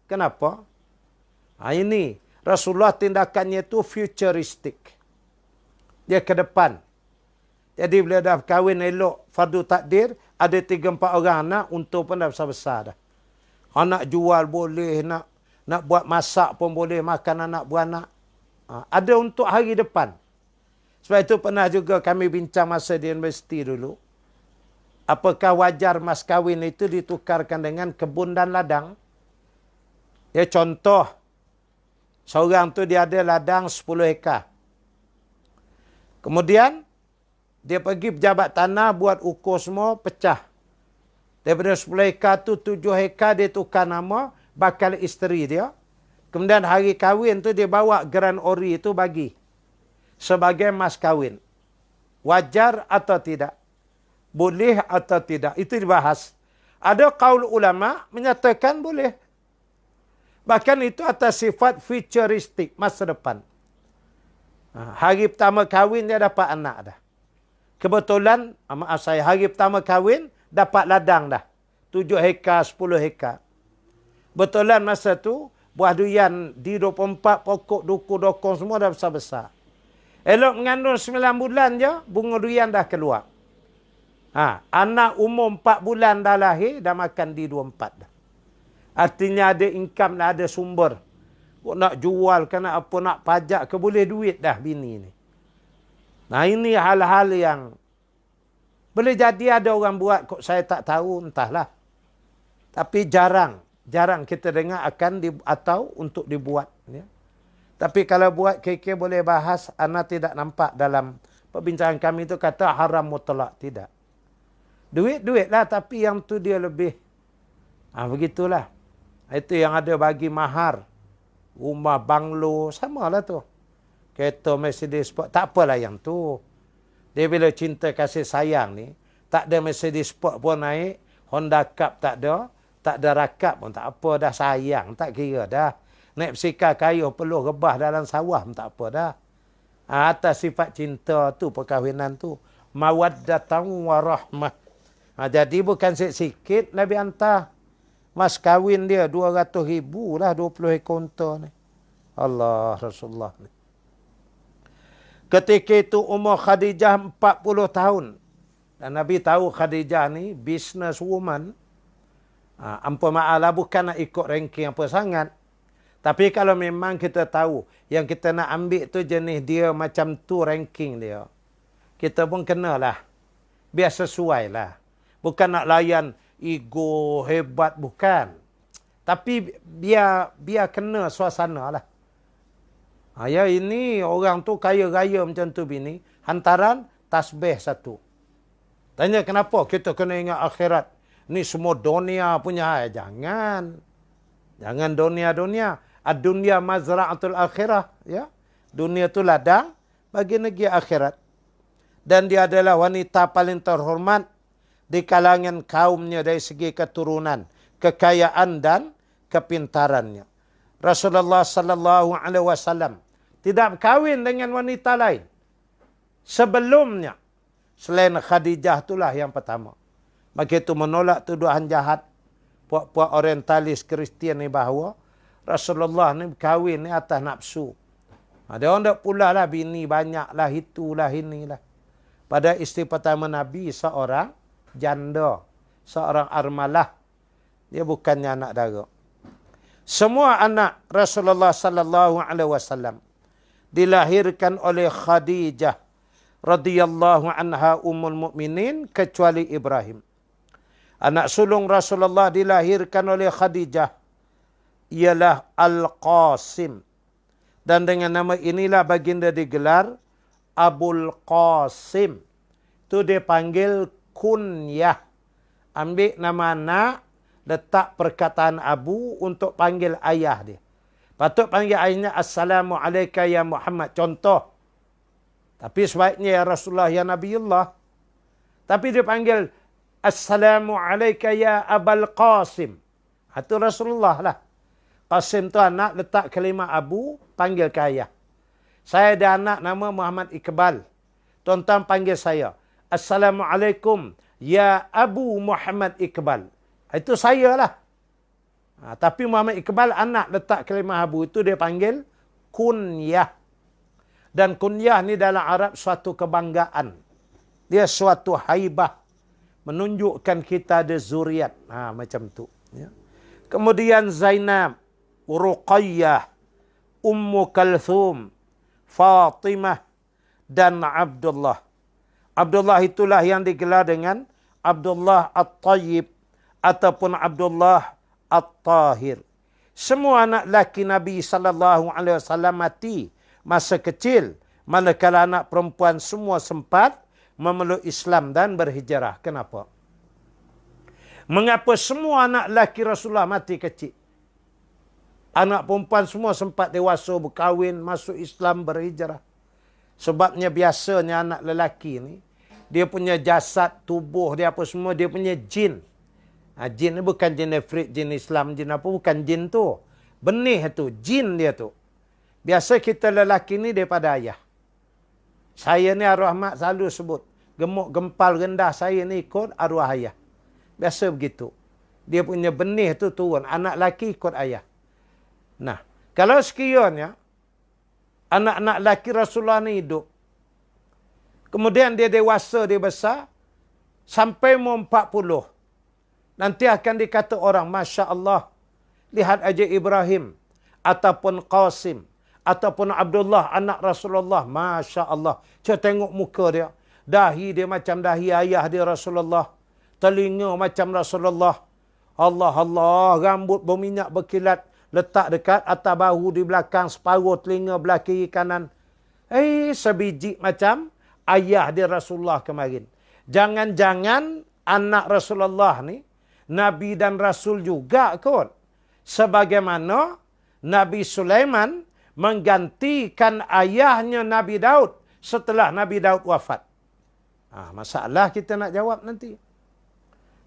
Kenapa? Ini. Rasulullah tindakannya itu futuristik. Dia ke depan. Jadi bila dah kahwin elok fardu takdir, ada 3-4 orang anak, unta pun dah besar-besar dah. Anak jual boleh, nak buat masak pun boleh, makan anak beranak. Ada untuk hari depan. Sebab itu pernah juga kami bincang masa di universiti dulu. Apakah wajar mas kahwin itu ditukarkan dengan kebun dan ladang? Ya contoh, seorang tu dia ada ladang 10 hektar. Kemudian, dia pergi pejabat tanah, buat ukur semua, pecah. Daripada 10 hektar tu, 7 hektar dia tukar nama, bakal isteri dia. Kemudian hari kahwin tu, dia bawa geran ori itu bagi. Sebagai mas kahwin. Wajar atau tidak? Boleh atau tidak? Itu dibahas. Ada qaul ulama menyatakan boleh. Bahkan itu atas sifat futuristik, masa depan. Hari pertama kahwin dia dapat anak dah. Kebetulan, maaf saya, hari pertama kahwin dapat ladang dah. 7 hektar, 10 hektar. Betulan masa tu, buah durian di 24 pokok duku dokong semua dah besar-besar. Elok mengandung 9 bulan je, bunga durian dah keluar. Anak umur 4 bulan dah lahir, dah makan di 24 dah. Artinya ada income, dah ada sumber. Nak jual ke nak apa, nak pajak ke, boleh duit dah bini ni. Ini hal-hal yang boleh jadi ada orang buat, kok saya tak tahu, entahlah. Tapi jarang kita dengar akan atau untuk dibuat. Ya. Tapi kalau buat kira-kira boleh bahas, ana tidak nampak dalam perbincangan kami itu kata haram mutlak, tidak. Duit lah, tapi yang tu dia lebih. Begitulah. Itu yang ada bagi mahar. Rumah, banglo, samalah tu. Kereta Mercedes Sport, tak apalah yang tu. Dia bila cinta kasih sayang ni, tak ada Mercedes Sport pun naik, Honda Cup tak ada rakap pun tak apa dah, sayang, tak kira dah. Naik bersikal kayu peluh rebah dalam sawah pun tak apa dah. Atas sifat cinta tu, perkahwinan tu. Mawaddatan warahmah. Jadi bukan sikit Nabi hantar. Mas kahwin dia 200 ribu lah, 20 ekor unta ni. Allah Rasulullah ni. Ketika itu umur Khadijah 40 tahun. Dan Nabi tahu Khadijah ni business woman. Ampun maaflah, bukan nak ikut ranking apa sangat. Tapi kalau memang kita tahu yang kita nak ambil tu jenis dia macam tu ranking dia, kita pun kenalah. Biar sesuai lah. Bukan nak layan ego hebat, bukan. Tapi biar kena suasana lah. Ya ini orang tu kaya raya macam tu bini. Hantaran tasbih 1. Tanya kenapa kita kena ingat akhirat. Ni semua dunia punya. Jangan. Jangan dunia-dunia. Ad-dunya mazra'atul akhirah. Ya. Dunia itu ladang bagi negeri akhirat. Dan dia adalah wanita paling terhormat di kalangan kaumnya dari segi keturunan, kekayaan dan kepintarannya. Rasulullah sallallahu alaihi wasallam tidak berkahwin dengan wanita lain sebelumnya selain Khadijah, itulah yang pertama. Maka itu menolak tuduhan jahat puak-puak orientalis Kristian ni bahawa Rasulullah ni berkahwin ni atas nafsu. Ada orang tak pula lah bini banyak lah, itulah inilah. Pada isteri pertama Nabi seorang janda, seorang armalah. Dia bukannya anak dara. Semua anak Rasulullah sallallahu alaihi wasallam dilahirkan oleh Khadijah radhiyallahu anha ummul mukminin kecuali Ibrahim. Anak sulung Rasulullah dilahirkan oleh Khadijah ialah Al-Qasim. Dan dengan nama inilah baginda digelar Abul Qasim. Itu dia panggil kunyah. Ambil nama anak, letak perkataan abu untuk panggil ayah dia. Patut panggil ayahnya Assalamualaikum ya Muhammad. Contoh. Tapi sebaiknya ya Rasulullah ya Nabiullah. Tapi dia panggil Assalamualaikum ya Abul Qasim. Itu Rasulullah lah. Qasim tu anak, letak kalimah abu, panggil ke ayah. Saya ada anak nama Muhammad Iqbal. Tuan-tuan panggil saya. Assalamualaikum ya Abu Muhammad Iqbal. Itu saya lah. Tapi Muhammad Iqbal anak letak kalimah abu itu dia panggil kunyah. Dan kunyah ni dalam Arab suatu kebanggaan. Dia suatu haibah. Menunjukkan kita ada zuriat. Macam tu. Ya. Kemudian Zainab, Ruqayyah, Ummu Kalthum, Fatimah dan Abdullah. Abdullah itulah yang digelar dengan Abdullah At-Tayyib ataupun Abdullah At-Tahir. Semua anak laki Nabi sallallahu alaihi wasallam mati masa kecil, manakala anak perempuan semua sempat memeluk Islam dan berhijrah. Kenapa? Mengapa semua anak laki Rasulullah mati kecil? Anak perempuan semua sempat dewasa, berkahwin, masuk Islam, berhijrah. Sebabnya biasanya anak lelaki ni, dia punya jasad, tubuh dia apa semua, dia punya jin. Jin ni bukan jin Ifrit, jin Islam, jin apa, bukan jin tu. Benih tu, jin dia tu. Biasa kita lelaki ni daripada ayah. Saya ni arwah mak selalu sebut. Gemuk, gempal, rendah saya ni ikut arwah ayah. Biasa begitu. Dia punya benih tu turun. Anak lelaki ikut ayah. Nah, kalau sekiranya anak-anak lelaki Rasulullah ni hidup, kemudian dia dewasa, dia besar, sampai umur 40, nanti akan dikata orang, Masya Allah, lihat aja Ibrahim, ataupun Qasim, ataupun Abdullah, anak Rasulullah, Masya Allah. Cuba tengok muka dia. Dahi dia macam dahi ayah dia Rasulullah. Telinga macam Rasulullah. Allah, rambut berminyak berkilat. Letak dekat atas bahu di belakang, separuh telinga belah kiri kanan. Sebiji macam ayah dia Rasulullah kemarin. Jangan-jangan anak Rasulullah ni, Nabi dan Rasul juga kot. Sebagaimana Nabi Sulaiman menggantikan ayahnya Nabi Daud setelah Nabi Daud wafat. Masalah kita nak jawab nanti.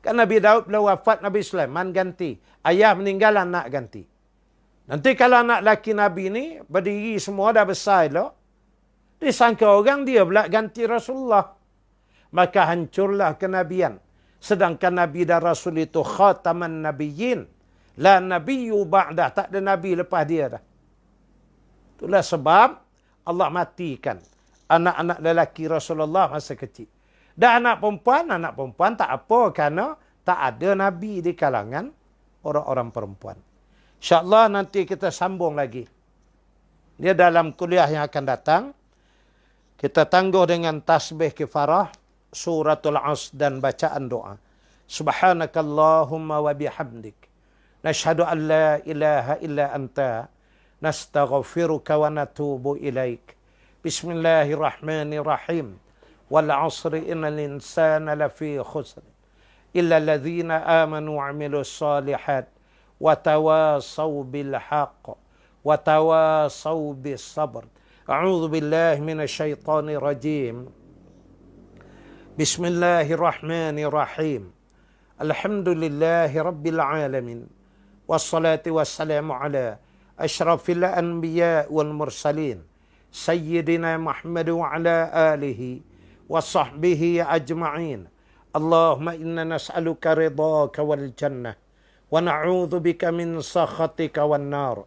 Kan Nabi Daud bila wafat, Nabi Sulaiman ganti. Ayah meninggal, anak ganti. Nanti kalau anak laki Nabi ni berdiri semua dah besar elok, disangka orang dia pula ganti Rasulullah. Maka hancurlah kenabian. Sedangkan Nabi dan Rasul itu khataman nabiyyin. La nabiyyu ba'dah. Tak ada Nabi lepas dia dah. Itulah sebab Allah matikan anak-anak lelaki Rasulullah masa kecil. Dan anak perempuan tak apa kerana tak ada Nabi di kalangan orang-orang perempuan. InsyaAllah nanti kita sambung lagi. Dia dalam kuliah yang akan datang. Kita tangguh dengan tasbih kifarah, suratul Asr dan bacaan doa. Subhanakallahumma wa bihamdik. Nashhadu an la ilaha illa anta. Nastaghfiruka wa natubu ilaik. Bismillahirrahmanirrahim. Wal asri innal insana lafi khusr. Illa alladhina amanu wa amilus salihat. وتواصوا بالحق وتواصوا بالصبر. أعوذ بالله من الشيطان الرجيم. بسم الله الرحمن الرحيم. الحمد لله رب العالمين، والصلاة والسلام على أشرف الأنبياء والمرسلين سيدنا محمد وعلى آله وصحبه أجمعين. اللهم إنا نسألك رضاك والجنة ونعوذ بك من سخطك والنار.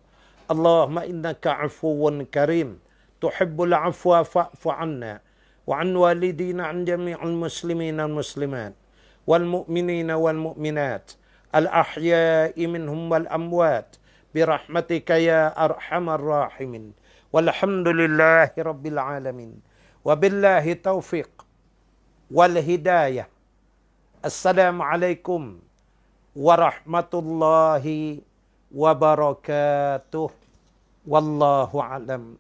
اللهم إنك عفو كريم تحب العفو فاعف عنا وعن والدينا عن جميع المسلمين والمسلمات والمؤمنين والمؤمنات الأحياء منهم والأموات برحمتك يا أرحم الراحمين. والحمد لله رب العالمين وبالله توفيق والهداية. السلام عليكم warahmatullahi wabarakatuh. Wallahu a'lam.